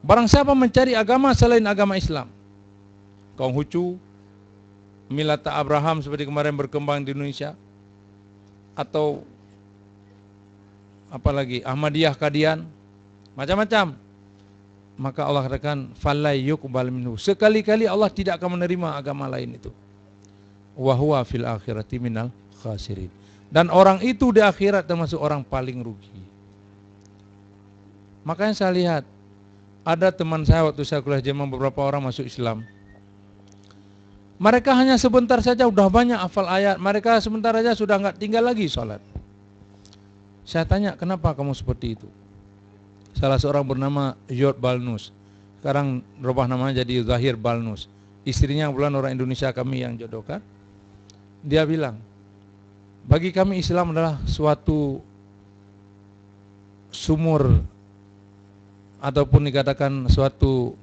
S3: Barang siapa mencari agama selain agama Islam, Konghucu, Milata Abraham seperti kemarin berkembang di Indonesia, atau apalagi Ahmadiyah Kadian, macam-macam, maka Allah katakan fala yuqbal minhu, sekali-kali Allah tidak akan menerima agama lain itu. Wa huwa fil akhirati minal khasirin. Dan orang itu di akhirat termasuk orang paling rugi. Makanya saya lihat ada teman saya waktu saya kuliah Jerman, beberapa orang masuk Islam. Mereka hanya sebentar saja udah banyak hafal ayat. Mereka sebentar saja sudah enggak tinggal lagi sholat. Saya tanya, kenapa kamu seperti itu? Salah seorang bernama Yod Balnus, sekarang berubah namanya jadi Zahir Balnus. Istrinya kebetulan orang Indonesia kami yang jodohkan. Dia bilang, bagi kami Islam adalah suatu sumur, ataupun dikatakan suatu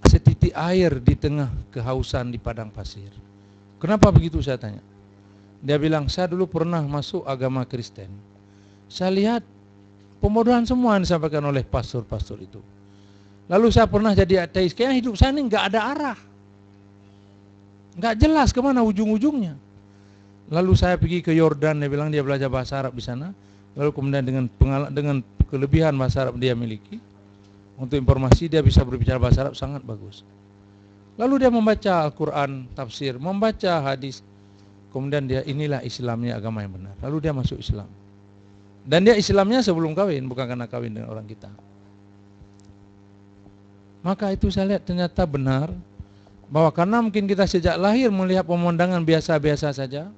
S3: setitik air di tengah kehausan di padang pasir. Kenapa begitu, saya tanya. Dia bilang, saya dulu pernah masuk agama Kristen. Saya lihat pembodohan semua yang disampaikan oleh pastor-pastor itu. Lalu saya pernah jadi ateis. Kayaknya hidup saya ini nggak ada arah, nggak jelas kemana ujung-ujungnya. Lalu saya pergi ke Yordan. Dia bilang dia belajar bahasa Arab di sana. Lalu kemudian dengan kelebihan bahasa Arab dia miliki, untuk informasi dia bisa berbicara bahasa Arab sangat bagus. Lalu dia membaca Al-Quran, tafsir, membaca hadis. Kemudian dia, inilah Islamnya, agama yang benar. Lalu dia masuk Islam. Dan dia Islamnya sebelum kawin, bukan karena kawin dengan orang kita. Maka itu saya lihat ternyata benar, bahwa karena mungkin kita sejak lahir melihat pemandangan biasa-biasa saja,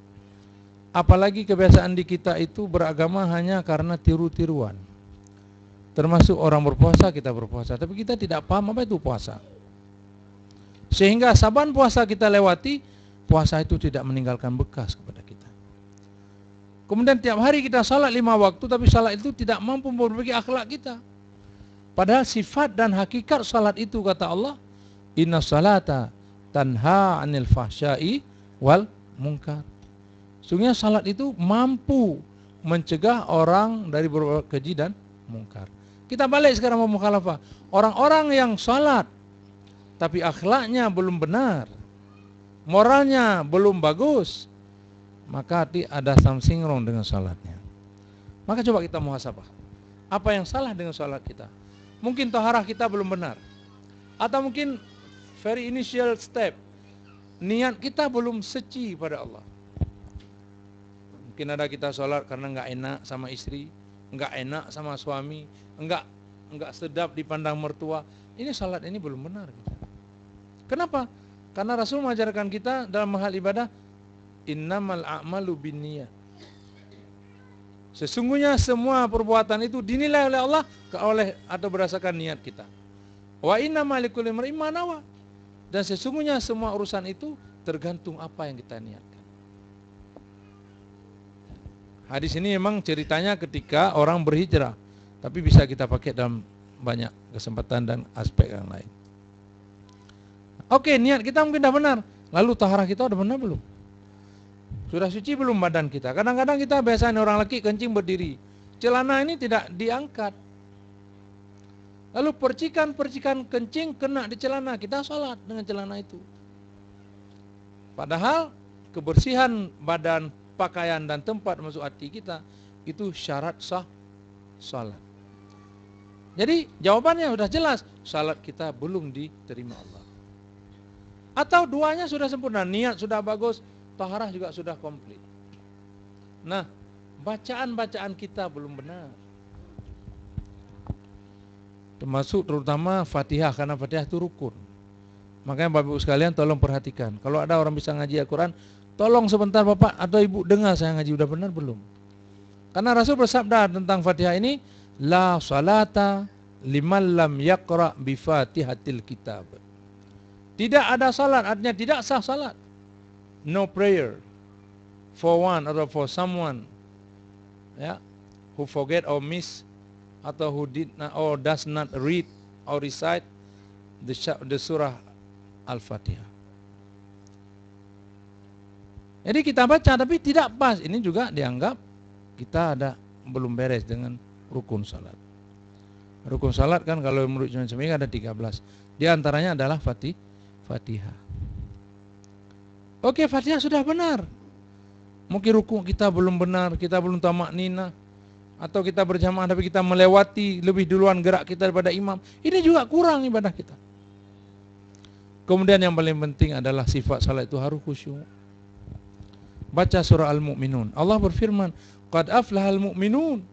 S3: apalagi kebiasaan di kita itu beragama hanya karena tiru-tiruan. Termasuk orang berpuasa, kita berpuasa, tapi kita tidak paham apa itu puasa. Sehingga saban puasa kita lewati, puasa itu tidak meninggalkan bekas kepada kita. Kemudian tiap hari kita salat 5 waktu, tapi salat itu tidak mampu memperbaiki akhlak kita. Padahal sifat dan hakikat salat itu, kata Allah, inna salata tanha anil fahsyai wal munkar. Sungguhnya salat itu mampu mencegah orang dari berbuat keji dan mungkar. Kita balik sekarang mau mukhalafah. Orang-orang yang salat tapi akhlaknya belum benar, moralnya belum bagus, maka ada something wrong dengan salatnya. Maka coba kita muhasabah. Apa yang salah dengan salat kita? Mungkin taharah kita belum benar, atau mungkin very initial step, niat kita belum suci pada Allah. Mungkin ada kita salat karena enggak enak sama istri, enggak enak sama suami, enggak sedap dipandang mertua. Ini salat ini belum benar. Kenapa? Karena Rasul mengajarkan kita dalam hal ibadah, innamal a'malu binniyat. Sesungguhnya semua perbuatan itu dinilai oleh Allah atau berdasarkan niat kita. Wa innamal likulli imrin ma nawa. Dan sesungguhnya semua urusan itu tergantung apa yang kita niatkan. Hadis ini memang ceritanya ketika orang berhijrah, tapi bisa kita pakai dalam banyak kesempatan dan aspek yang lain. Oke, niat kita mungkin dah benar. Lalu taharah kita udah benar belum? Sudah suci belum badan kita? Kadang-kadang kita biasanya orang laki kencing berdiri, celana ini tidak diangkat. Lalu percikan-percikan kencing kena di celana, kita sholat dengan celana itu. Padahal kebersihan badan, pakaian dan tempat masuk hati kita itu syarat sah sholat. Jadi jawabannya sudah jelas, salat kita belum diterima Allah. Atau duanya sudah sempurna, niat sudah bagus, taharah juga sudah komplit. Nah, bacaan-bacaan kita belum benar. Termasuk terutama Fatihah, karena Fatihah itu rukun. Makanya Bapak Ibu sekalian tolong perhatikan. Kalau ada orang bisa ngaji Al-Quran, tolong sebentar Bapak atau Ibu dengar saya ngaji udah benar belum. Karena Rasul bersabda tentang Fatihah ini, la salata liman lam yaqra bi Fatihatil kitab. Tidak ada salat, artinya tidak sah salat. No prayer for one atau for someone, ya, who forget or miss, atau who did not or does not read or recite the surah Al-Fatihah. Jadi kita baca tapi tidak pas. Ini juga dianggap kita belum beres dengan rukun salat. Rukun salat kan kalau menurut Imam Syafi'i ada 13. Di antaranya adalah Fatihah. Oke, Fatihah sudah benar. Mungkin rukun kita belum benar, kita belum tamak nina, atau kita berjamaah tapi kita melewati lebih duluan gerak kita daripada imam. Ini juga kurang ibadah kita. Kemudian yang paling penting adalah sifat salat itu harus khusyuk. Baca surah Al-Mu'minun. Allah berfirman, "Qad aflahal mu'minun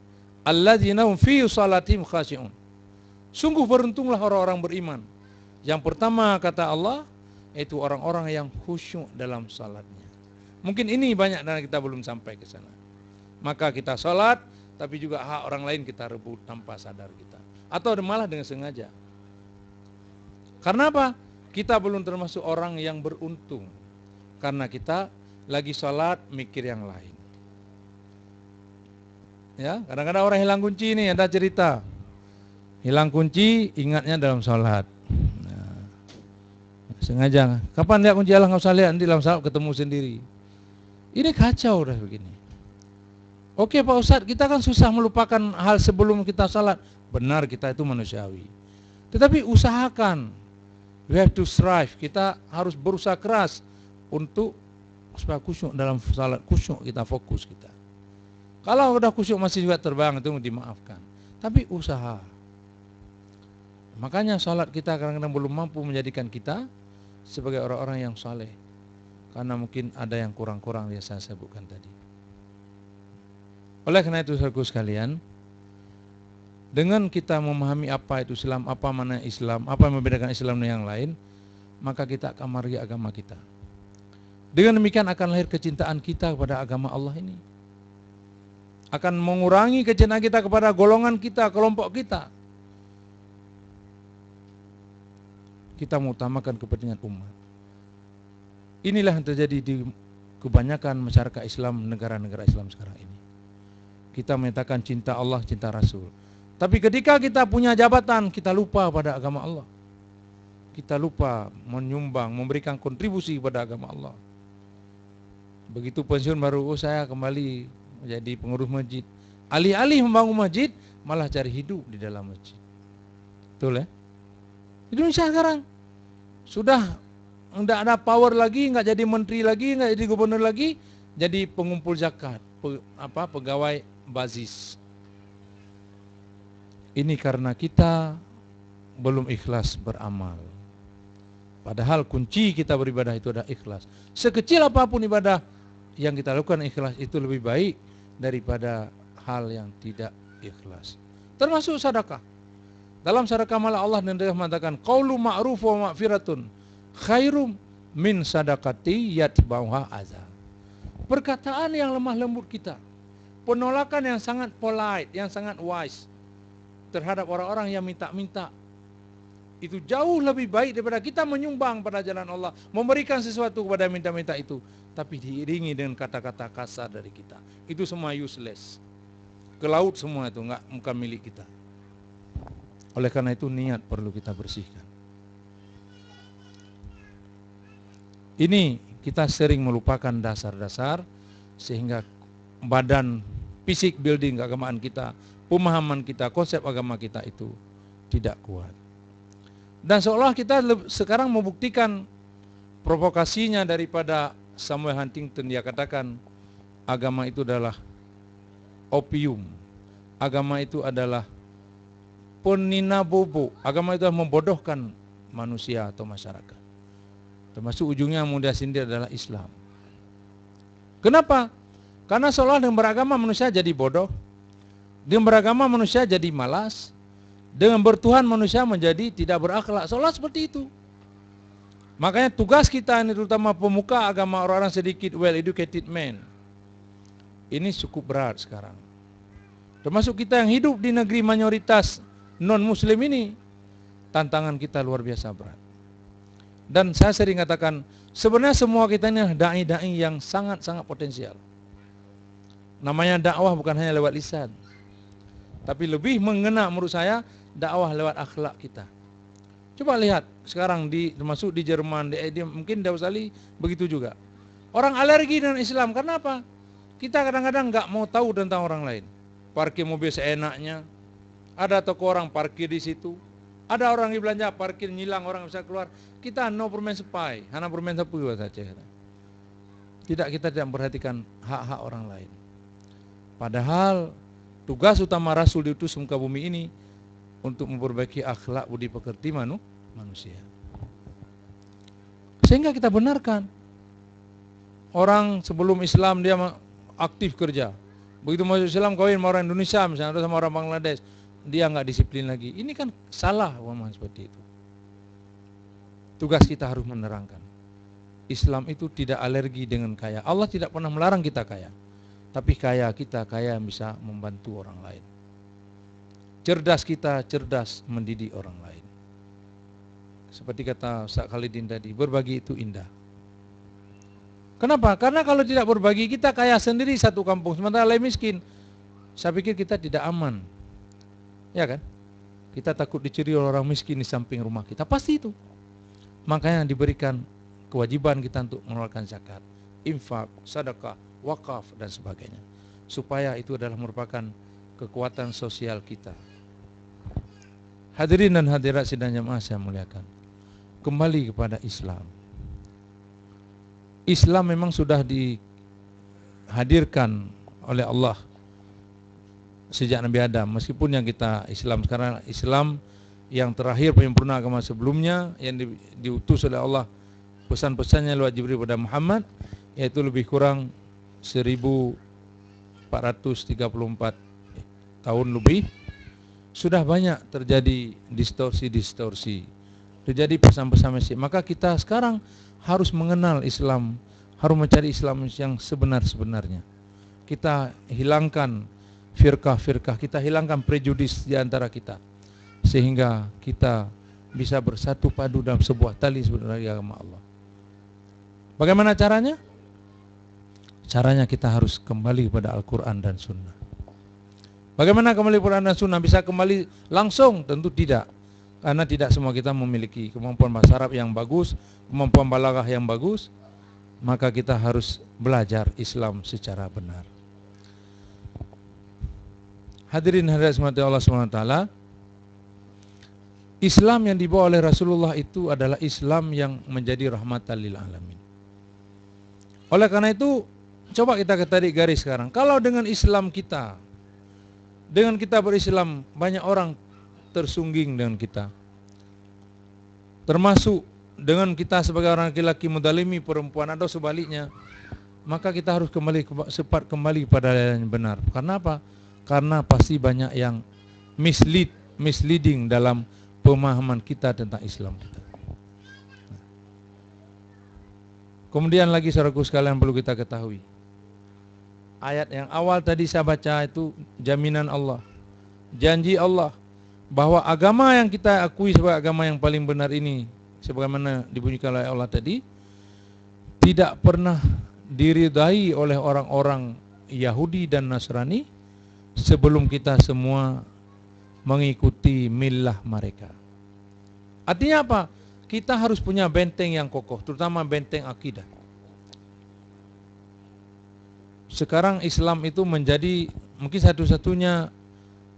S3: alladzina hum fi salatihim khashi'un." Sungguh beruntunglah orang-orang beriman. Yang pertama kata Allah, yaitu orang-orang yang khusyuk dalam salatnya. Mungkin ini banyak dari kita belum sampai ke sana. Maka kita salat, tapi juga hak orang lain kita rebut tanpa sadar kita. Atau malah dengan sengaja. Karena apa? Kita belum termasuk orang yang beruntung. Karena kita lagi salat mikir yang lain. Ya, kadang-kadang orang hilang kunci nih, ada cerita. Hilang kunci, ingatnya dalam salat. Nah, sengaja. Kapan lihat kunci? Allah nggak usah lihat, nanti dalam salat ketemu sendiri. Ini kacau dah begini. Oke Pak Ustadz, kita kan susah melupakan hal sebelum kita salat. Benar, kita itu manusiawi. Tetapi usahakan. We have to strive. Kita harus berusaha keras untuk supaya khusyuk dalam salat, khusyuk kita, fokus kita. Kalau udah khusyuk masih juga terbang, itu dimaafkan. Tapi usaha. Makanya salat kita kadang-kadang belum mampu menjadikan kita sebagai orang-orang yang saleh. Karena mungkin ada yang kurang-kurang yang saya sebutkan tadi. Oleh karena itu saudaraku sekalian, dengan kita memahami apa itu Islam, apa mana Islam, apa yang membedakan Islam dengan yang lain, maka kita akan menghargai agama kita. Dengan demikian akan lahir kecintaan kita kepada agama Allah ini. Akan mengurangi kecintaan kita kepada golongan kita, kelompok kita. Kita mengutamakan kepentingan umat. Inilah yang terjadi di kebanyakan masyarakat Islam, negara-negara Islam sekarang ini. Kita menyatakan cinta Allah, cinta Rasul. Tapi ketika kita punya jabatan, kita lupa pada agama Allah. Kita lupa menyumbang, memberikan kontribusi pada agama Allah. Begitu pensiun baru, saya kembali menjadi pengurus masjid. Alih-alih membangun masjid, malah cari hidup di dalam masjid. Betul ya? Indonesia sekarang sudah enggak ada power lagi, enggak jadi menteri lagi, enggak jadi gubernur lagi, jadi pengumpul zakat, pegawai bazis. Ini karena kita belum ikhlas beramal. Padahal kunci kita beribadah itu adalah ikhlas. Sekecil apapun ibadah yang kita lakukan ikhlas itu lebih baik daripada hal yang tidak ikhlas. Termasuk sedekah. Dalam sedekah malah Allah mengatakan qaulu ma'ruf wa maghfiratun khairum min sadaqati yatba'uha adza. Perkataan yang lemah lembut kita, penolakan yang sangat polite, yang sangat wise terhadap orang-orang yang minta-minta, itu jauh lebih baik daripada kita menyumbang pada jalan Allah, memberikan sesuatu kepada minta-minta itu, tapi diiringi dengan kata-kata kasar dari kita. Itu semua useless. Ke laut semua itu, bukan milik kita. Oleh karena itu niat perlu kita bersihkan. Ini kita sering melupakan dasar-dasar sehingga badan fisik building keagamaan kita, pemahaman kita, konsep agama kita itu tidak kuat. Dan seolah kita sekarang membuktikan provokasinya daripada Samuel Huntington. Dia katakan agama itu adalah opium, agama itu adalah penina bobo, agama itu adalah membodohkan manusia atau masyarakat. Termasuk ujungnya mudah sindir adalah Islam. Kenapa? Karena seolah dengan beragama manusia jadi bodoh, dengan beragama manusia jadi malas, dengan bertuhan manusia menjadi tidak berakhlak. Seolah seperti itu. Makanya tugas kita ini terutama pemuka agama, orang-orang sedikit well educated men, ini cukup berat sekarang. Termasuk kita yang hidup di negeri mayoritas non muslim ini, tantangan kita luar biasa berat. Dan saya sering katakan, sebenarnya semua kita ini dai-dai yang sangat-sangat potensial. Namanya dakwah bukan hanya lewat lisan, tapi lebih mengena menurut saya dakwah lewat akhlak kita. Coba lihat sekarang termasuk di Jerman, mungkin di Australia begitu juga. Orang alergi dengan Islam karena apa? Kita kadang-kadang nggak mau tahu tentang orang lain. Parkir mobil seenaknya. Ada toko orang parkir di situ. Ada orang yang belanja parkir nyilang, orang bisa keluar. Kita no permen sepai, hanya permen sapu saja. Kita tidak memperhatikan hak-hak orang lain. Padahal tugas utama Rasul diutus muka bumi ini untuk memperbaiki akhlak budi pekerti manusia. Sehingga kita benarkan. Orang sebelum Islam dia aktif kerja. Begitu masuk Islam kawin sama orang Indonesia misalnya atau sama orang Bangladesh, dia nggak disiplin lagi. Ini kan salah memang seperti itu. Tugas kita harus menerangkan. Islam itu tidak alergi dengan kaya. Allah tidak pernah melarang kita kaya. Tapi kaya kita kaya yang bisa membantu orang lain. Cerdas kita cerdas mendidik orang lain. Seperti kata Ustaz Khalidin tadi, berbagi itu indah. Kenapa? Karena kalau tidak berbagi kita kaya sendiri satu kampung, sementara lain miskin. Saya pikir kita tidak aman. Ya kan? Kita takut dicuri oleh orang miskin di samping rumah kita. Pasti itu. Makanya diberikan kewajiban kita untuk mengeluarkan zakat, infak, sedekah, wakaf dan sebagainya. Supaya itu adalah merupakan kekuatan sosial kita. Hadirin dan hadirat sidang jamaah saya muliakan. Kembali kepada Islam. Islam memang sudah dihadirkan oleh Allah sejak Nabi Adam. Meskipun yang kita Islam sekarang, Islam yang terakhir penyempurna agama sebelumnya yang diutus oleh Allah, pesan-pesannya lewat Jibril pada Muhammad, yaitu lebih kurang 1434 tahun lebih. Sudah banyak terjadi distorsi, terjadi pesan-pesan Mesih. Maka kita sekarang harus mengenal Islam, harus mencari Islam yang sebenar-sebenarnya. Kita hilangkan firqah-firqah, kita hilangkan prejudis di antara kita, sehingga kita bisa bersatu padu dalam sebuah tali sebenarnya agama Allah. Bagaimana caranya? Caranya kita harus kembali kepada Al-Quran dan Sunnah. Bagaimana kembali Quran dan Sunnah? Bisa kembali langsung? Tentu tidak. Karena tidak semua kita memiliki kemampuan bahasa Arab yang bagus, kemampuan balaghah yang bagus. Maka kita harus belajar Islam secara benar. Hadirin hadirat Allah SWT, Islam yang dibawa oleh Rasulullah itu adalah Islam yang menjadi rahmatan lil alamin. Oleh karena itu, coba kita tarik garis sekarang. Kalau dengan Islam kita, dengan kita berislam, banyak orang tersungging dengan kita. Termasuk dengan kita sebagai orang laki-laki mudalimi perempuan atau sebaliknya, maka kita harus kembali pada yang benar. Karena apa? Karena pasti banyak yang misleading dalam pemahaman kita tentang Islam kita. Kemudian lagi saudaraku sekalian perlu kita ketahui, ayat yang awal tadi saya baca itu jaminan Allah, janji Allah bahwa agama yang kita akui sebagai agama yang paling benar ini, sebagaimana dibunyikan oleh Allah tadi, tidak pernah diridai oleh orang-orang Yahudi dan Nasrani sebelum kita semua mengikuti millah mereka. Artinya apa? Kita harus punya benteng yang kokoh, terutama benteng akidah. Sekarang Islam itu menjadi mungkin satu-satunya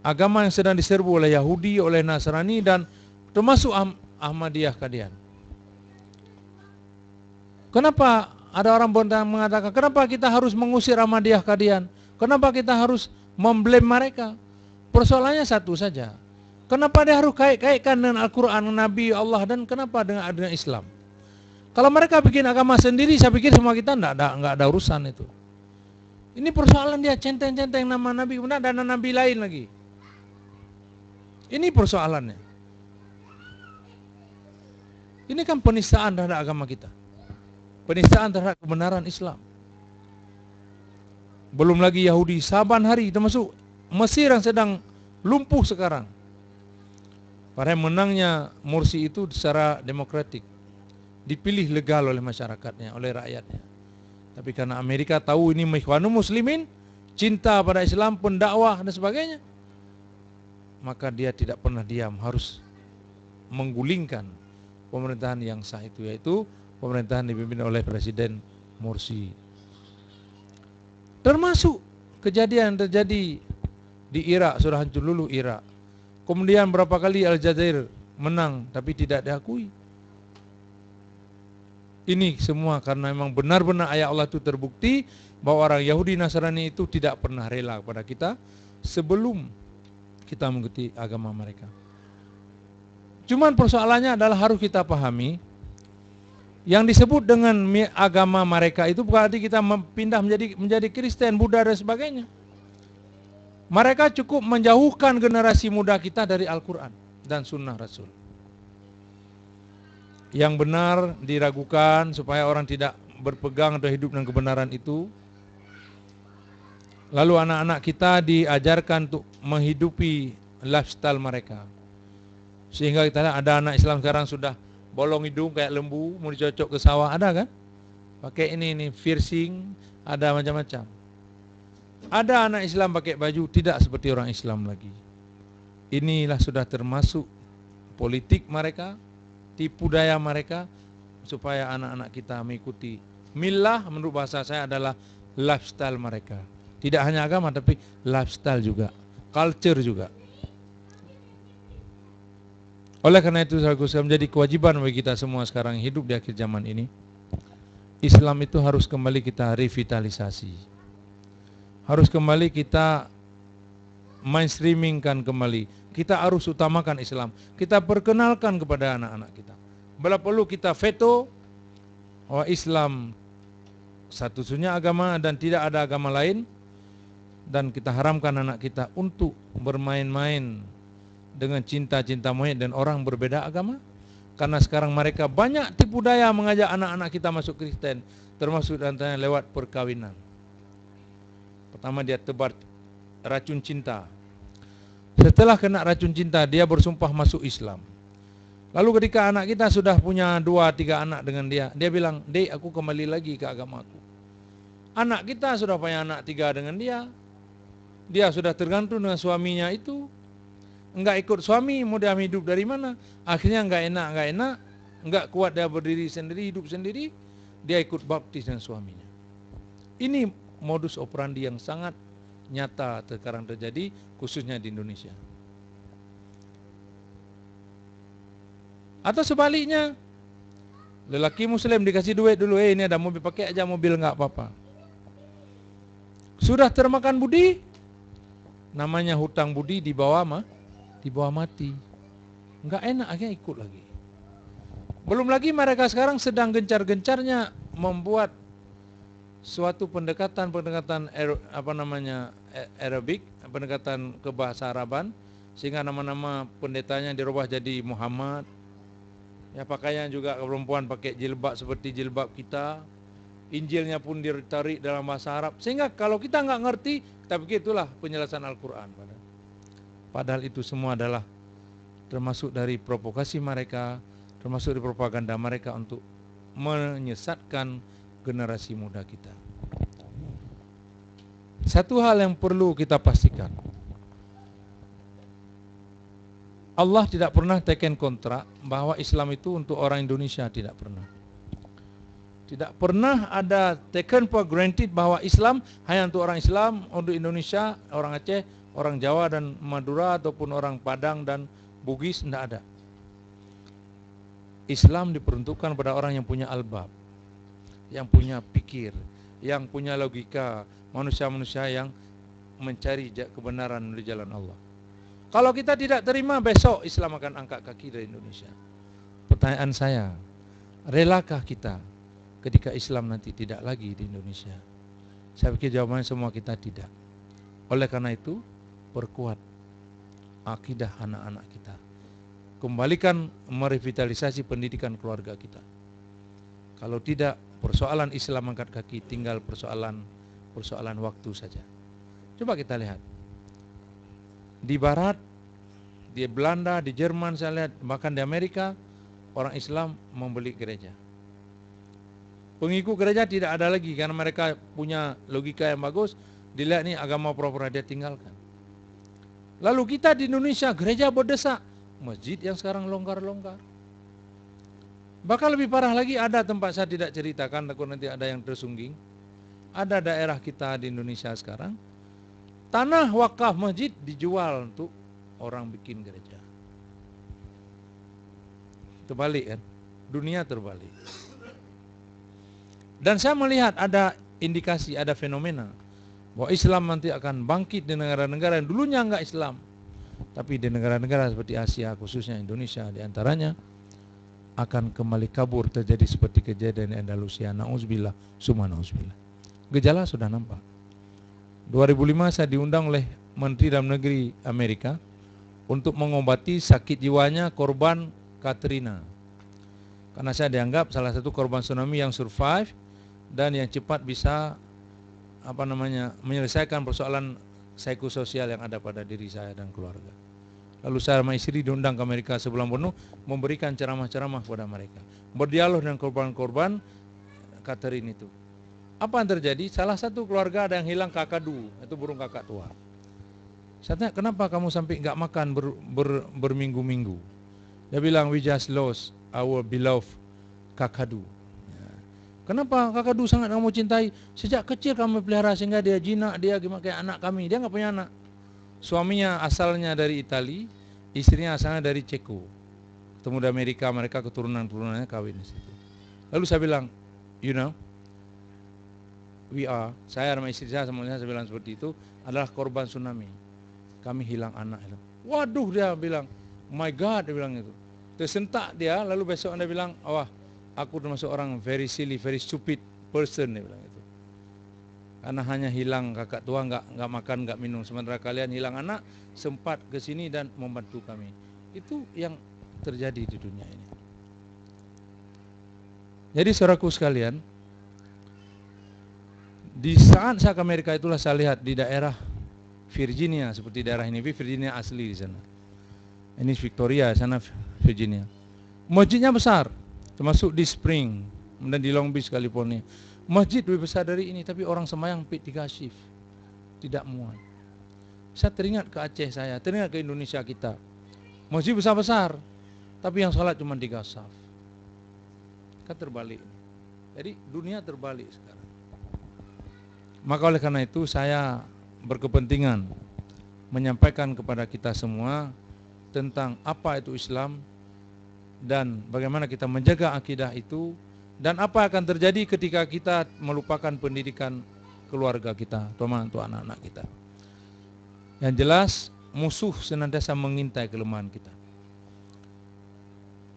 S3: agama yang sedang diserbu oleh Yahudi, oleh Nasrani, dan termasuk Ahmadiyah Qadian. Kenapa ada orang mengatakan, kenapa kita harus mengusir Ahmadiyah Qadian? Kenapa kita harus memblame mereka? Persoalannya satu saja. Kenapa dia harus kait-kaitkan dengan Al-Quran, Nabi Allah, dan kenapa dengan Islam? Kalau mereka bikin agama sendiri, saya pikir semua kita enggak ada urusan itu. Ini persoalan dia centeng-centeng nama Nabi, kemudian ada Nabi lain lagi. Ini persoalannya. Ini kan penistaan terhadap agama kita. Penistaan terhadap kebenaran Islam. Belum lagi Yahudi, saban hari, termasuk Mesir yang sedang lumpuh sekarang. Padahal menangnya Mursi itu secara demokratik, dipilih legal oleh masyarakatnya, oleh rakyatnya. Tapi karena Amerika tahu ini Ikhwanul Muslimin, cinta pada Islam, pendakwah dan sebagainya, maka dia tidak pernah diam, harus menggulingkan pemerintahan yang sah itu, yaitu pemerintahan dipimpin oleh Presiden Morsi. Termasuk kejadian yang terjadi di Irak, sudah hancur luluh Irak. Kemudian berapa kali Aljazair menang tapi tidak diakui. Ini semua karena memang benar-benar ayat Allah itu terbukti bahwa orang Yahudi Nasrani itu tidak pernah rela kepada kita sebelum kita mengikuti agama mereka. Cuman persoalannya adalah harus kita pahami, yang disebut dengan agama mereka itu bukan arti kita pindah menjadi Kristen, Buddha dan sebagainya. Mereka cukup menjauhkan generasi muda kita dari Al-Quran dan Sunnah Rasul. Yang benar diragukan supaya orang tidak berpegang atau hidup dengan kebenaran itu. Lalu anak-anak kita diajarkan untuk menghidupi lifestyle mereka. Sehingga kita lihat ada anak Islam sekarang sudah bolong hidung kayak lembu, mau dicocok ke sawah, ada kan? Pakai ini piercing, ada macam-macam. Ada anak Islam pakai baju tidak seperti orang Islam lagi. Inilah sudah termasuk politik mereka, tipu daya mereka supaya anak-anak kita mengikuti millah, menurut bahasa saya adalah lifestyle mereka. Tidak hanya agama tapi lifestyle juga, culture juga. Oleh karena itu menjadi kewajiban bagi kita semua sekarang hidup di akhir zaman ini, Islam itu harus kembali kita revitalisasi. Harus kembali kita mainstreamingkan kembali. Kita harus utamakan Islam. Kita perkenalkan kepada anak-anak kita. Bila perlu kita veto bahwa Islam satu-satunya agama dan tidak ada agama lain, dan kita haramkan anak kita untuk bermain-main dengan cinta-cinta monyet dan orang berbeda agama. Karena sekarang mereka banyak tipu daya mengajak anak-anak kita masuk Kristen, termasuk antaranya lewat perkawinan. Pertama dia tebar racun cinta. Setelah kena racun cinta, dia bersumpah masuk Islam. Lalu ketika anak kita sudah punya 2-3 anak dengan dia, dia bilang, "Dek, aku kembali lagi ke agamaku." Anak kita sudah punya anak 3 dengan dia. Dia sudah tergantung dengan suaminya itu. Enggak ikut suami, mau dia hidup dari mana? Akhirnya enggak enak, enggak kuat dia berdiri sendiri, hidup sendiri, dia ikut baptis dengan suaminya. Ini modus operandi yang sangat nyata sekarang terjadi, khususnya di Indonesia. Atau sebaliknya, lelaki muslim dikasih duit dulu, ini ada mobil, pakai aja mobil, enggak apa-apa. Sudah termakan budi, namanya hutang budi di bawah mati. Enggak enak, akhirnya ikut lagi. Belum lagi mereka sekarang sedang gencar-gencarnya membuat suatu pendekatan Arabik, pendekatan ke bahasa Araban, sehingga nama-nama pendetanya dirubah jadi Muhammad. Ya, pakaian juga perempuan pakai jilbab seperti jilbab kita. Injilnya pun ditarik dalam bahasa Arab. Sehingga kalau kita enggak ngerti, kita pikir itulah penjelasan Al-Quran. Padahal itu semua adalah termasuk dari provokasi mereka, termasuk dari propaganda mereka untuk menyesatkan generasi muda kita. Satu hal yang perlu kita pastikan, Allah tidak pernah teken kontrak bahwa Islam itu untuk orang Indonesia, tidak pernah. Tidak pernah ada taken for granted bahwa Islam hanya untuk orang Islam, untuk Indonesia, orang Aceh, orang Jawa dan Madura ataupun orang Padang dan Bugis, tidak ada. Islam diperuntukkan pada orang yang punya albab, yang punya pikir, yang punya logika, manusia-manusia yang mencari kebenaran menuju jalan Allah. Kalau kita tidak terima, besok Islam akan angkat kaki dari Indonesia. Pertanyaan saya, relakah kita ketika Islam nanti tidak lagi di Indonesia? Saya pikir jawabannya semua kita tidak. Oleh karena itu, perkuat akidah anak-anak kita. Kembalikan merevitalisasi pendidikan keluarga kita. Kalau tidak, persoalan Islam angkat kaki tinggal persoalan waktu saja. Coba kita lihat. Di Barat, di Belanda, di Jerman saya lihat, bahkan di Amerika, orang Islam membeli gereja. Pengikut gereja tidak ada lagi karena mereka punya logika yang bagus. Dilihat nih agama pura-pura dia tinggalkan. Lalu kita di Indonesia gereja berdesak, masjid yang sekarang longgar-longgar. Bahkan lebih parah lagi, ada tempat saya tidak ceritakan, takut nanti ada yang tersungging. Ada daerah kita di Indonesia sekarang, tanah wakaf masjid dijual untuk orang bikin gereja. Terbalik kan? Dunia terbalik. Dan saya melihat ada indikasi, ada fenomena bahwa Islam nanti akan bangkit di negara-negara yang dulunya enggak Islam. Tapi di negara-negara seperti Asia, khususnya Indonesia diantaranya, akan kembali kabur, terjadi seperti kejadian di Andalusia. Na'udzubillah, summa na'udzubillah. Gejala sudah nampak. 2005 saya diundang oleh Menteri Dalam Negeri Amerika untuk mengobati sakit jiwanya korban Katrina. Karena saya dianggap salah satu korban tsunami yang survive dan yang cepat bisa menyelesaikan persoalan psikososial yang ada pada diri saya dan keluarga. Lalu saya sama istri diundang ke Amerika sebulan penuh memberikan ceramah-ceramah kepada mereka, berdialog dengan korban-korban Katrina itu. Apa yang terjadi? Salah satu keluarga ada yang hilang kakadu, itu burung kakak tua. Saya tanya, kenapa kamu sampai nggak makan berminggu-minggu? Dia bilang, we just lost our beloved kakadu. Kenapa kakadu sangat kamu cintai? Sejak kecil kamu pelihara sehingga dia jinak, dia gimana kayak anak kami. Dia nggak punya anak. Suaminya asalnya dari Itali, istrinya asalnya dari Ceko. Ketemu di Amerika, mereka keturunan-turunannya kawin di situ. Lalu saya bilang, you know, saya sama istri saya semuanya saya bilang seperti itu, adalah korban tsunami. Kami hilang anak. Waduh, dia bilang, my God, dia bilang itu. Tersentak dia, lalu besok dia bilang, wah, aku termasuk orang very silly, very stupid person, dia bilang itu. Karena hanya hilang kakak tua, nggak makan, nggak minum. Sementara kalian hilang anak, sempat ke sini dan membantu kami. Itu yang terjadi di dunia ini. Jadi saudaraku sekalian, di saat saya ke Amerika itulah saya lihat di daerah Virginia, seperti daerah ini, Virginia asli di sana. Ini Victoria, sana Virginia. Masjidnya besar, termasuk di Spring dan di Long Beach, California. Masjid lebih besar dari ini, tapi orang sembahyang 3 shift, tidak muat. Saya teringat ke Aceh saya, teringat ke Indonesia kita. Masjid besar-besar, tapi yang sholat cuma 3 shaf. Kan terbalik. Jadi dunia terbalik sekarang. Maka oleh karena itu saya berkepentingan menyampaikan kepada kita semua tentang apa itu Islam dan bagaimana kita menjaga akidah itu dan apa akan terjadi ketika kita melupakan pendidikan keluarga kita, terutama untuk anak-anak kita. Yang jelas musuh senantiasa mengintai kelemahan kita.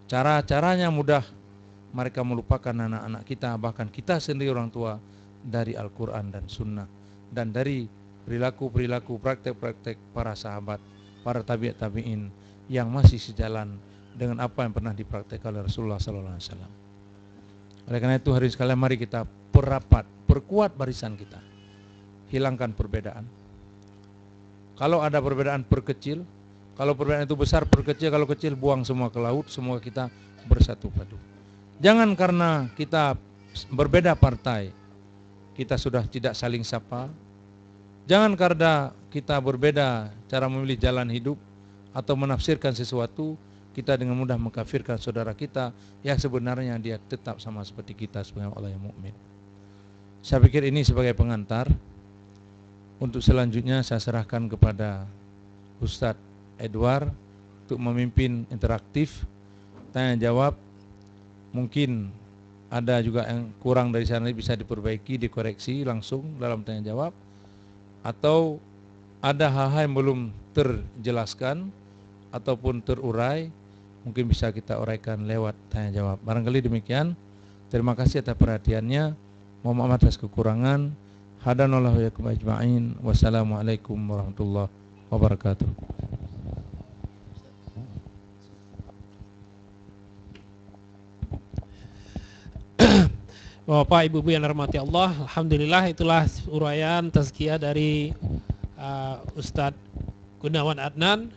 S3: Cara-caranya mudah, mereka melupakan anak-anak kita, bahkan kita sendiri orang tua, dari Al-Quran dan Sunnah dan dari perilaku-perilaku, praktek-praktek para sahabat, para tabi'in yang masih sejalan dengan apa yang pernah dipraktekkan oleh Rasulullah SAW. Oleh karena itu hari sekalian mari kita perapat, perkuat barisan kita, hilangkan perbedaan. Kalau ada perbedaan perkecil, kalau perbedaan itu besar perkecil, kalau kecil buang semua ke laut, semua kita bersatu padu. Jangan karena kita berbeda partai kita sudah tidak saling sapa. Jangan karena kita berbeda cara memilih jalan hidup atau menafsirkan sesuatu, kita dengan mudah mengkafirkan saudara kita yang sebenarnya dia tetap sama seperti kita sebagai orang yang mukmin. Saya pikir ini sebagai pengantar. Untuk selanjutnya saya serahkan kepada Ustadz Edward untuk memimpin interaktif tanya jawab. Mungkin ada juga yang kurang dari sana bisa diperbaiki, dikoreksi langsung dalam tanya jawab, atau ada hal-hal yang belum terjelaskan ataupun terurai, mungkin bisa kita uraikan lewat tanya jawab. Barangkali demikian. Terima kasih atas perhatiannya. Mohon maaf atas kekurangan. Hadanallahu wa iyyakum ajma'in. Wassalamualaikum warahmatullahi wabarakatuh.
S1: Bapak Ibu yang dirahmati Allah, alhamdulillah itulah uraian tazkiyah dari Ustadz Gunawan Adnan.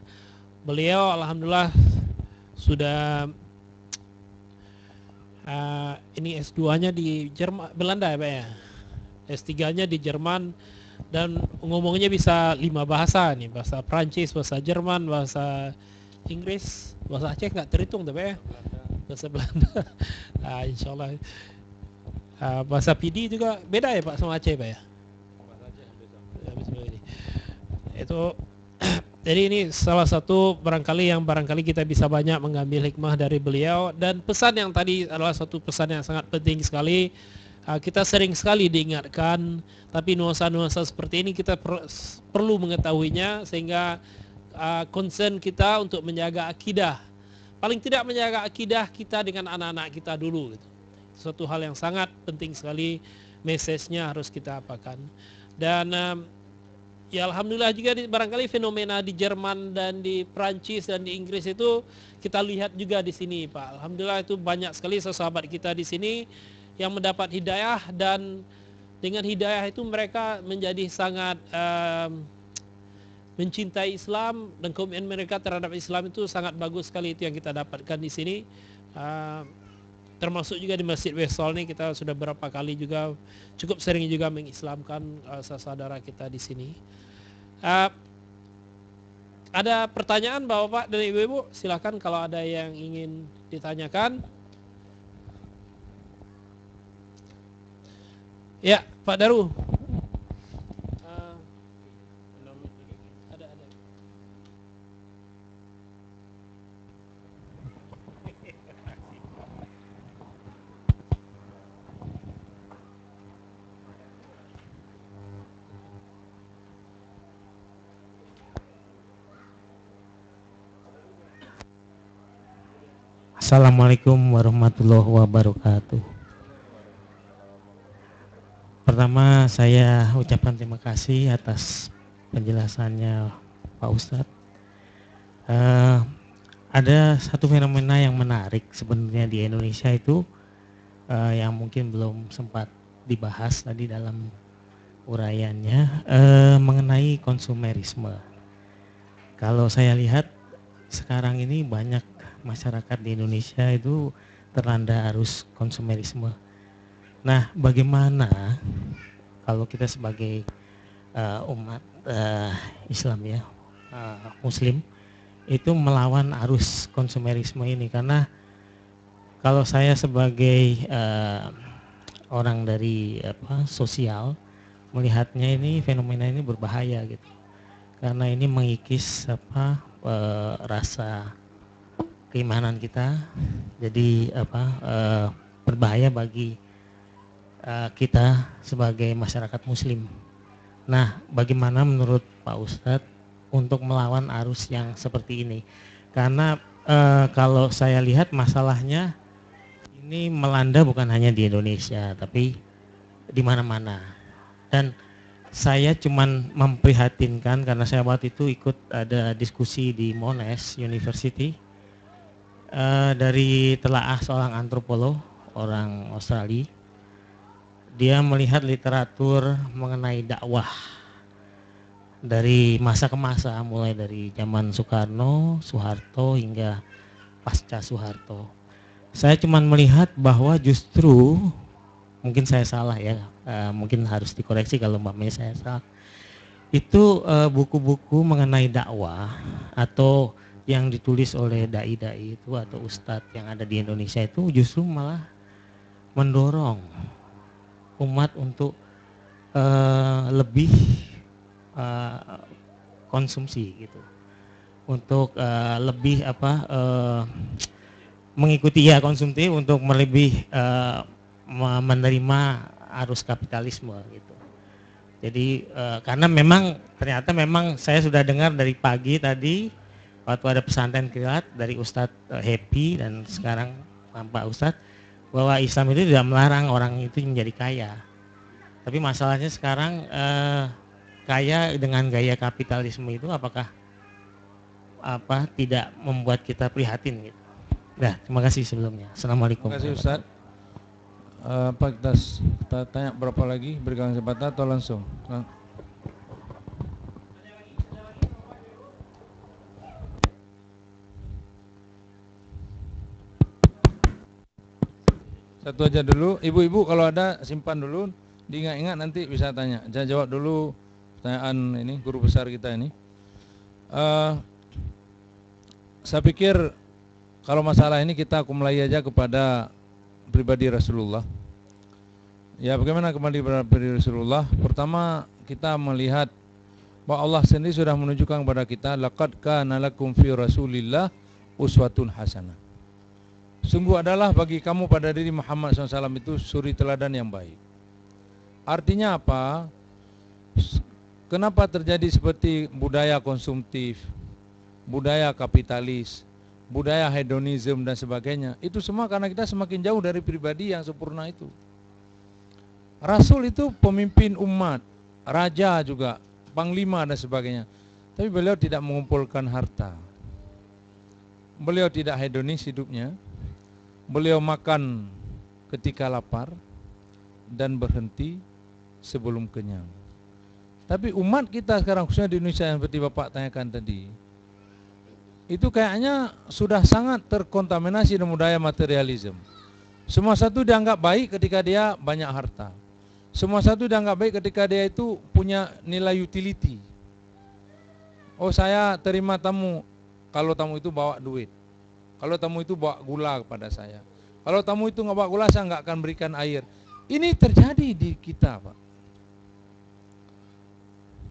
S1: Beliau alhamdulillah sudah ini S2-nya di Jerman, Belanda ya Pak ya. S3-nya di Jerman dan ngomongnya bisa 5 bahasa nih, bahasa Prancis, bahasa Jerman, bahasa Inggris, bahasa Aceh nggak terhitung tapi ya. Bahasa Belanda. Insyaallah. Bahasa PD juga beda ya Pak sama Aceh Pak ya? Ya, itu jadi ini salah satu barangkali kita bisa banyak mengambil hikmah dari beliau, dan pesan yang tadi adalah satu pesan yang sangat penting sekali. Kita sering sekali diingatkan, tapi nuansa-nuansa seperti ini kita perlu mengetahuinya, sehingga concern kita untuk menjaga akidah, paling tidak menjaga akidah kita dengan anak-anak kita dulu gitu. Suatu hal yang sangat penting sekali, message-nya harus kita apakan. Dan ya alhamdulillah juga barangkali fenomena di Jerman dan di Prancis dan di Inggris itu kita lihat juga di sini Pak. Alhamdulillah itu banyak sekali sahabat kita di sini yang mendapat hidayah, dan dengan hidayah itu mereka menjadi sangat mencintai Islam, dan komitmen mereka terhadap Islam itu sangat bagus sekali. Itu yang kita dapatkan di sini. Termasuk juga di Masjid Wesol ini kita sudah berapa kali juga cukup sering juga mengislamkan saudara kita di sini. Ada pertanyaan Bapak dan Ibu-ibu? Silakan kalau ada yang ingin ditanyakan. Ya, Pak Daru.
S4: Assalamualaikum warahmatullahi wabarakatuh. Pertama saya ucapkan terima kasih atas penjelasannya Pak Ustadz. Ada satu fenomena yang menarik sebenarnya di Indonesia itu yang mungkin belum sempat dibahas tadi dalam uraiannya, mengenai konsumerisme. Kalau saya lihat sekarang ini banyak masyarakat di Indonesia itu terlanda arus konsumerisme. Nah, bagaimana kalau kita sebagai umat Islam ya, Muslim, itu melawan arus konsumerisme ini? Karena kalau saya sebagai orang dari sosial melihatnya ini, fenomena ini berbahaya gitu. Karena ini mengikis rasa keimanan kita, jadi berbahaya bagi kita sebagai masyarakat Muslim. Nah, bagaimana menurut Pak Ustadz untuk melawan arus yang seperti ini? Karena kalau saya lihat masalahnya ini melanda bukan hanya di Indonesia, tapi di mana-mana. Dan saya cuman memprihatinkan karena saya waktu itu ikut ada diskusi di Monash University. Dari telaah seorang antropolog orang Australia, dia melihat literatur mengenai dakwah dari masa ke masa, mulai dari zaman Soekarno, Soeharto hingga pasca Soeharto. Saya cuma melihat bahwa justru, mungkin saya salah ya, mungkin harus dikoreksi kalau umpamanya saya salah, itu buku-buku mengenai dakwah atau yang ditulis oleh dai-dai itu atau ustadz yang ada di Indonesia itu justru malah mendorong umat untuk lebih konsumsi gitu, untuk lebih mengikuti ya konsumsi, untuk lebih menerima arus kapitalisme gitu. Jadi karena memang ternyata memang saya sudah dengar dari pagi tadi waktu ada pesantren kilat dari Ustadz Happy dan sekarang Pak Ustadz, bahwa Islam itu tidak melarang orang itu menjadi kaya. Tapi masalahnya sekarang kaya dengan gaya kapitalisme itu apakah tidak membuat kita prihatin gitu. Nah, terima kasih sebelumnya. Assalamualaikum.
S3: Terima kasih Ustadz. Kita tanya berapa lagi, berikan kesempatan atau langsung? Satu aja dulu, ibu-ibu kalau ada simpan dulu, diingat-ingat nanti bisa tanya. Jangan jawab dulu pertanyaan ini guru besar kita ini. saya pikir kalau masalah ini kita mulai aja kepada pribadi Rasulullah. Ya, bagaimana kembali kepada pribadi Rasulullah? Pertama, kita melihat bahwa Allah sendiri sudah menunjukkan kepada kita, laqad kana lakum fi Rasulillah uswatun hasanah. Sungguh adalah bagi kamu pada diri Muhammad SAW itu suri teladan yang baik. Artinya apa? Kenapa terjadi seperti budaya konsumtif, budaya kapitalis, budaya hedonisme dan sebagainya? Itu semua karena kita semakin jauh dari pribadi yang sempurna itu. Rasul itu pemimpin umat, raja juga, panglima dan sebagainya. Tapi beliau tidak mengumpulkan harta. Beliau tidak hedonis hidupnya. Beliau makan ketika lapar dan berhenti sebelum kenyang. Tapi umat kita sekarang, khususnya di Indonesia yang seperti Bapak tanyakan tadi, itu kayaknya sudah sangat terkontaminasi dengan budaya materialisme. Semua satu dianggap baik ketika dia banyak harta. Semua satu dianggap baik ketika dia itu punya nilai utility. Oh, saya terima tamu kalau tamu itu bawa duit. Kalau tamu itu bawa gula kepada saya. Kalau tamu itu nggak bawa gula, saya nggak akan berikan air. Ini terjadi di kita, Pak.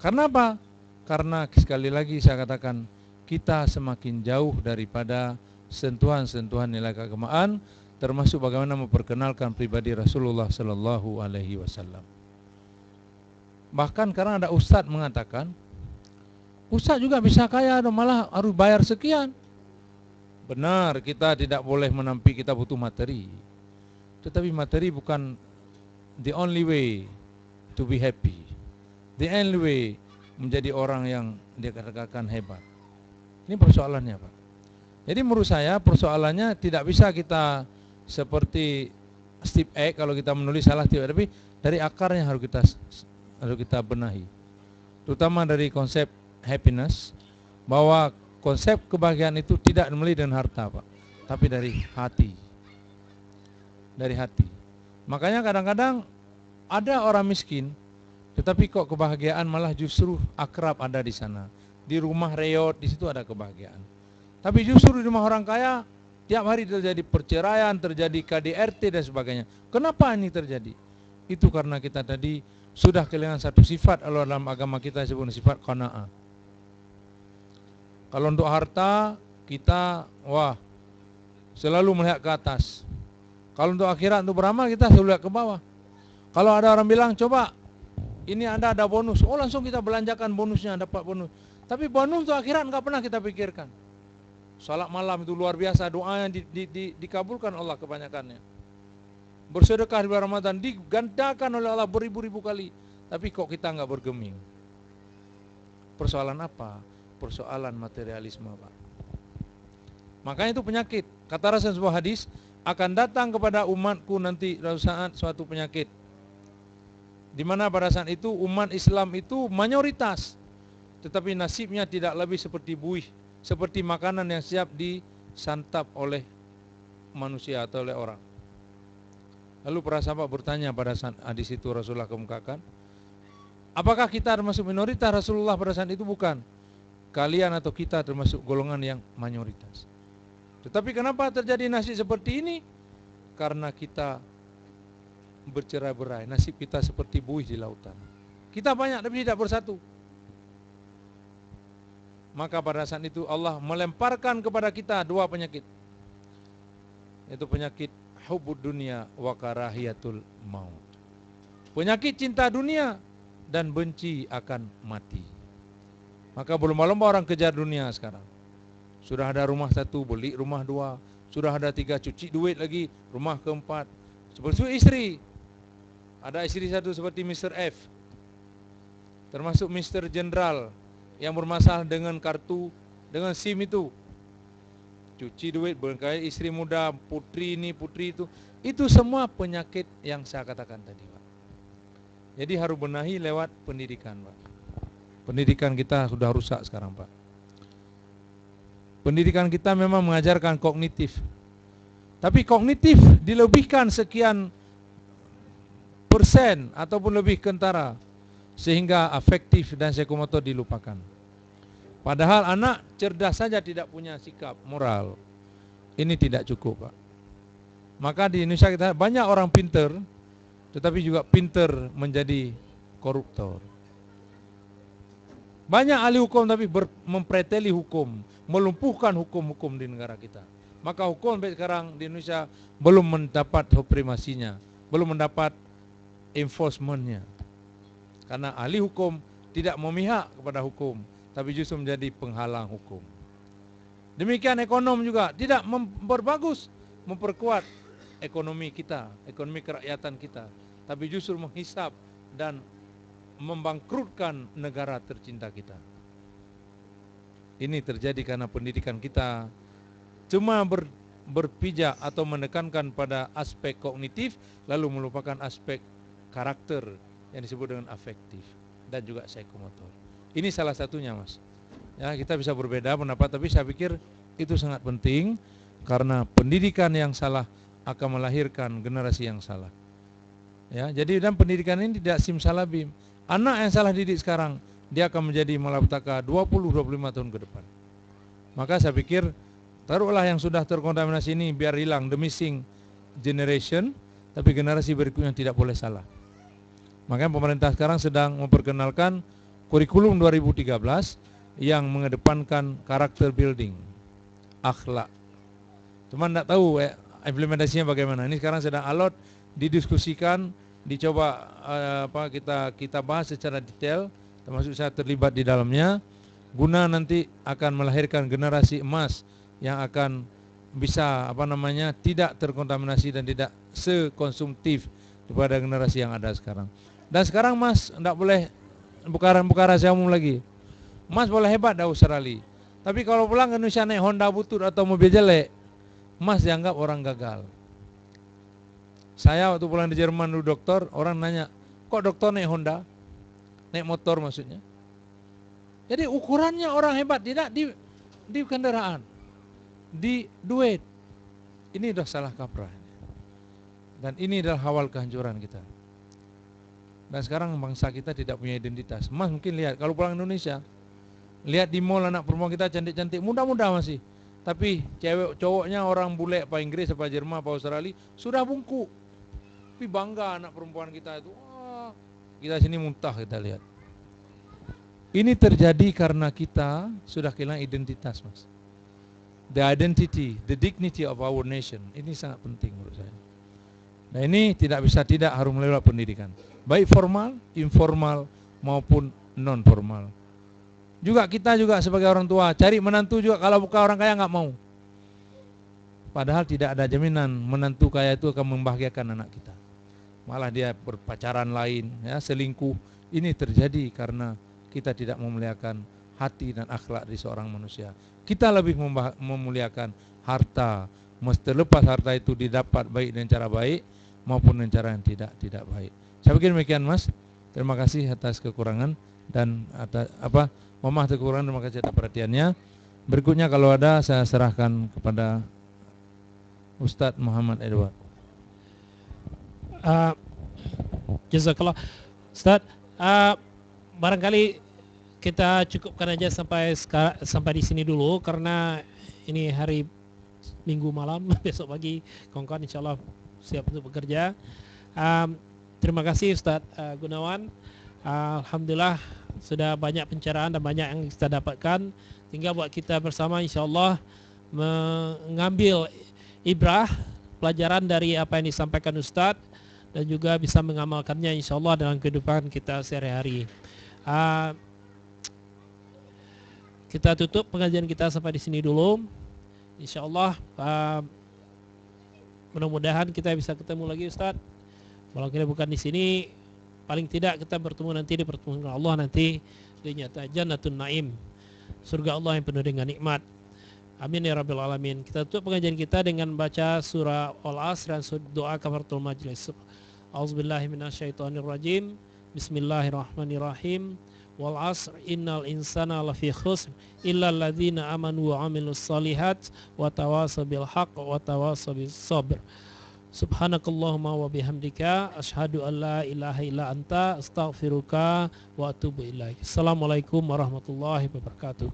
S3: Karena apa? Karena sekali lagi saya katakan, kita semakin jauh daripada sentuhan-sentuhan nilai keagamaan, termasuk bagaimana memperkenalkan pribadi Rasulullah Sallallahu Alaihi Wasallam. Bahkan karena ada ustadz mengatakan, ustadz juga bisa kaya, malah harus bayar sekian. Benar, kita tidak boleh menampik kita butuh materi. Tetapi materi bukan the only way to be happy. The only way menjadi orang yang dikatakan hebat. Ini persoalannya, Pak. Jadi menurut saya persoalannya tidak bisa kita seperti Steve Egg kalau kita menulis salah, tapi dari akarnya harus kita benahi. Terutama dari konsep happiness, bahwa konsep kebahagiaan itu tidak dimulai dengan harta, Pak, tapi dari hati. Dari hati. Makanya kadang-kadang ada orang miskin, tetapi kok kebahagiaan malah justru akrab ada di sana. Di rumah reot, di situ ada kebahagiaan. Tapi justru di rumah orang kaya, tiap hari terjadi perceraian, terjadi KDRT dan sebagainya. Kenapa ini terjadi? Itu karena kita tadi sudah kehilangan satu sifat, kalau dalam agama kita disebut sifat qanaah. Kalau untuk harta, kita selalu melihat ke atas. Kalau untuk akhirat, untuk beramal, kita selalu lihat ke bawah. Kalau ada orang bilang, coba ini Anda ada bonus, langsung kita belanjakan bonusnya, dapat bonus. Tapi bonus untuk akhirat enggak pernah kita pikirkan. Salat malam itu luar biasa, doa yang dikabulkan Allah kebanyakannya. Bersedekah di bulan Ramadan digandakan oleh Allah beribu-ribu kali. Tapi kok kita enggak bergeming? Persoalan apa? Persoalan materialisme, Pak. Makanya itu penyakit. Kata Rasul sebuah hadis, akan datang kepada umatku nanti saat suatu penyakit, di mana pada saat itu umat Islam itu mayoritas, tetapi nasibnya tidak lebih seperti buih, seperti makanan yang siap disantap oleh manusia atau oleh orang. Lalu para sahabat bertanya pada saat hadis itu Rasulullah kemukakan, apakah kita termasuk minoritas? Rasulullah pada saat itu bukan. Kalian atau kita termasuk golongan yang mayoritas. Tetapi kenapa terjadi nasib seperti ini? Karena kita bercerai-berai, nasib kita seperti buih di lautan. Kita banyak tapi tidak bersatu. Maka pada saat itu Allah melemparkan kepada kita dua penyakit. Yaitu penyakit hubbud dunia wa karahiyatul maut. Penyakit cinta dunia dan benci akan mati. Maka berlomba-lomba orang kejar dunia sekarang. Sudah ada rumah satu, beli rumah dua. Sudah ada tiga, cuci duit lagi, rumah keempat. Seperti istri. Ada istri satu seperti Mr. F. Termasuk Mr. General yang bermasalah dengan kartu, dengan SIM itu. Cuci duit, berkali istri muda, putri ini, putri itu. Itu semua penyakit yang saya katakan tadi, Pak. Jadi harus benahi lewat pendidikan, Pak. Pendidikan kita sudah rusak sekarang, Pak. Pendidikan kita memang mengajarkan kognitif. Tapi kognitif dilebihkan sekian persen ataupun lebih kentara, sehingga afektif dan psikomotor dilupakan. Padahal anak cerdas saja tidak punya sikap moral. Ini tidak cukup, Pak. Maka di Indonesia kita banyak orang pinter, tetapi juga pinter menjadi koruptor. Banyak ahli hukum tapi mempreteli hukum, melumpuhkan hukum-hukum di negara kita. Maka hukum sampai sekarang di Indonesia belum mendapat supremasinya, belum mendapat enforcementnya. Karena ahli hukum tidak memihak kepada hukum, tapi justru menjadi penghalang hukum. Demikian ekonom juga tidak memperbagus, memperkuat ekonomi kita, ekonomi kerakyatan kita, tapi justru menghisap dan membangkrutkan negara tercinta kita. Ini terjadi karena pendidikan kita cuma berpijak atau menekankan pada aspek kognitif, lalu melupakan aspek karakter yang disebut dengan afektif dan juga psikomotor. Ini salah satunya, Mas. Ya, kita bisa berbeda pendapat, tapi saya pikir itu sangat penting karena pendidikan yang salah akan melahirkan generasi yang salah. Ya, jadi dan pendidikan ini tidak simsalabim. Anak yang salah didik sekarang, dia akan menjadi malapetaka 20-25 tahun ke depan. Maka saya pikir taruhlah yang sudah terkontaminasi ini biar hilang, the missing generation, tapi generasi berikutnya tidak boleh salah. Makanya pemerintah sekarang sedang memperkenalkan kurikulum 2013 yang mengedepankan karakter building, akhlak. Cuman tidak tahu implementasinya bagaimana. Ini sekarang sedang alot didiskusikan, dicoba kita bahas secara detail, termasuk saya terlibat di dalamnya, guna nanti akan melahirkan generasi emas yang akan bisa tidak terkontaminasi dan tidak sekonsumtif kepada generasi yang ada sekarang. Dan sekarang Mas tidak boleh bukan rahasia umum lagi. Mas boleh hebat di Australia, tapi kalau pulang ke Indonesia naik Honda butut atau mobil jelek, Mas dianggap orang gagal. Saya waktu pulang di Jerman dulu dokter, orang nanya, kok dokter naik Honda? Naik motor maksudnya. Jadi ukurannya orang hebat tidak di kendaraan, di duit. Ini sudah salah kaprah. Dan ini adalah awal kehancuran kita. Dan sekarang bangsa kita tidak punya identitas. Mas mungkin lihat, kalau pulang Indonesia, lihat di mall anak perempuan kita cantik-cantik, muda-muda masih. Tapi cewek cowoknya orang bule apa Inggris apa Jerman apa Australia sudah bungkuk. Tapi bangga anak perempuan kita itu. Wah, kita sini muntah kita lihat. Ini terjadi karena kita sudah kehilangan identitas, Mas. The identity, the dignity of our nation. Ini sangat penting menurut saya. Nah ini tidak bisa tidak harus melalui pendidikan. Baik formal, informal maupun non formal. Juga kita juga sebagai orang tua cari menantu juga kalau bukan orang kaya nggak mau. Padahal tidak ada jaminan menantu kaya itu akan membahagiakan anak kita. Malah dia berpacaran lain, ya, selingkuh. Ini terjadi karena kita tidak memuliakan hati dan akhlak dari seorang manusia. Kita lebih memuliakan harta. Terlepas harta itu didapat baik dengan cara baik maupun dengan cara yang tidak baik. Saya pikir demikian, Mas. Terima kasih atas kekurangan dan atas mohon maaf kekurangan, terima kasih atas perhatiannya. Berikutnya kalau ada saya serahkan kepada Ustadz Muhammad Edward.
S1: Jazakallah. Ustadz, barangkali kita cukupkan aja sampai di sini dulu karena ini hari Minggu malam, besok pagi kawan-kawan insyaallah siap untuk bekerja. Terima kasih Ustadz Gunawan. Alhamdulillah sudah banyak pencerahan dan banyak yang kita dapatkan. Tinggal buat kita bersama insyaallah mengambil ibrah, pelajaran dari apa yang disampaikan Ustadz dan juga bisa mengamalkannya insyaallah dalam kehidupan kita sehari-hari. Kita tutup pengajian kita sampai di sini dulu. Insyaallah mudah-mudahan kita bisa ketemu lagi Ustadz. Kalau kita bukan di sini, paling tidak kita bertemu nanti di pertemuan Allah nanti di nyata Jannatun Naim, surga Allah yang penuh dengan nikmat. Amin ya rabbal alamin. Kita tutup pengajian kita dengan baca surah Al-Asr dan doa kafaratul majlis. Auzubillahi minasyaitonirrajim. Bismillahirrahmanirrahim. Wal 'asr innal insana lafi khusr illa alladzina amanu wa 'amilus shalihat wa tawasaw bil haqq wa tawasaw bis sabr. Subhanakallahumma wa bihamdika asyhadu an la ilaha illa anta astaghfiruka wa atubu ilaik. Assalamualaikum warahmatullahi wabarakatuh.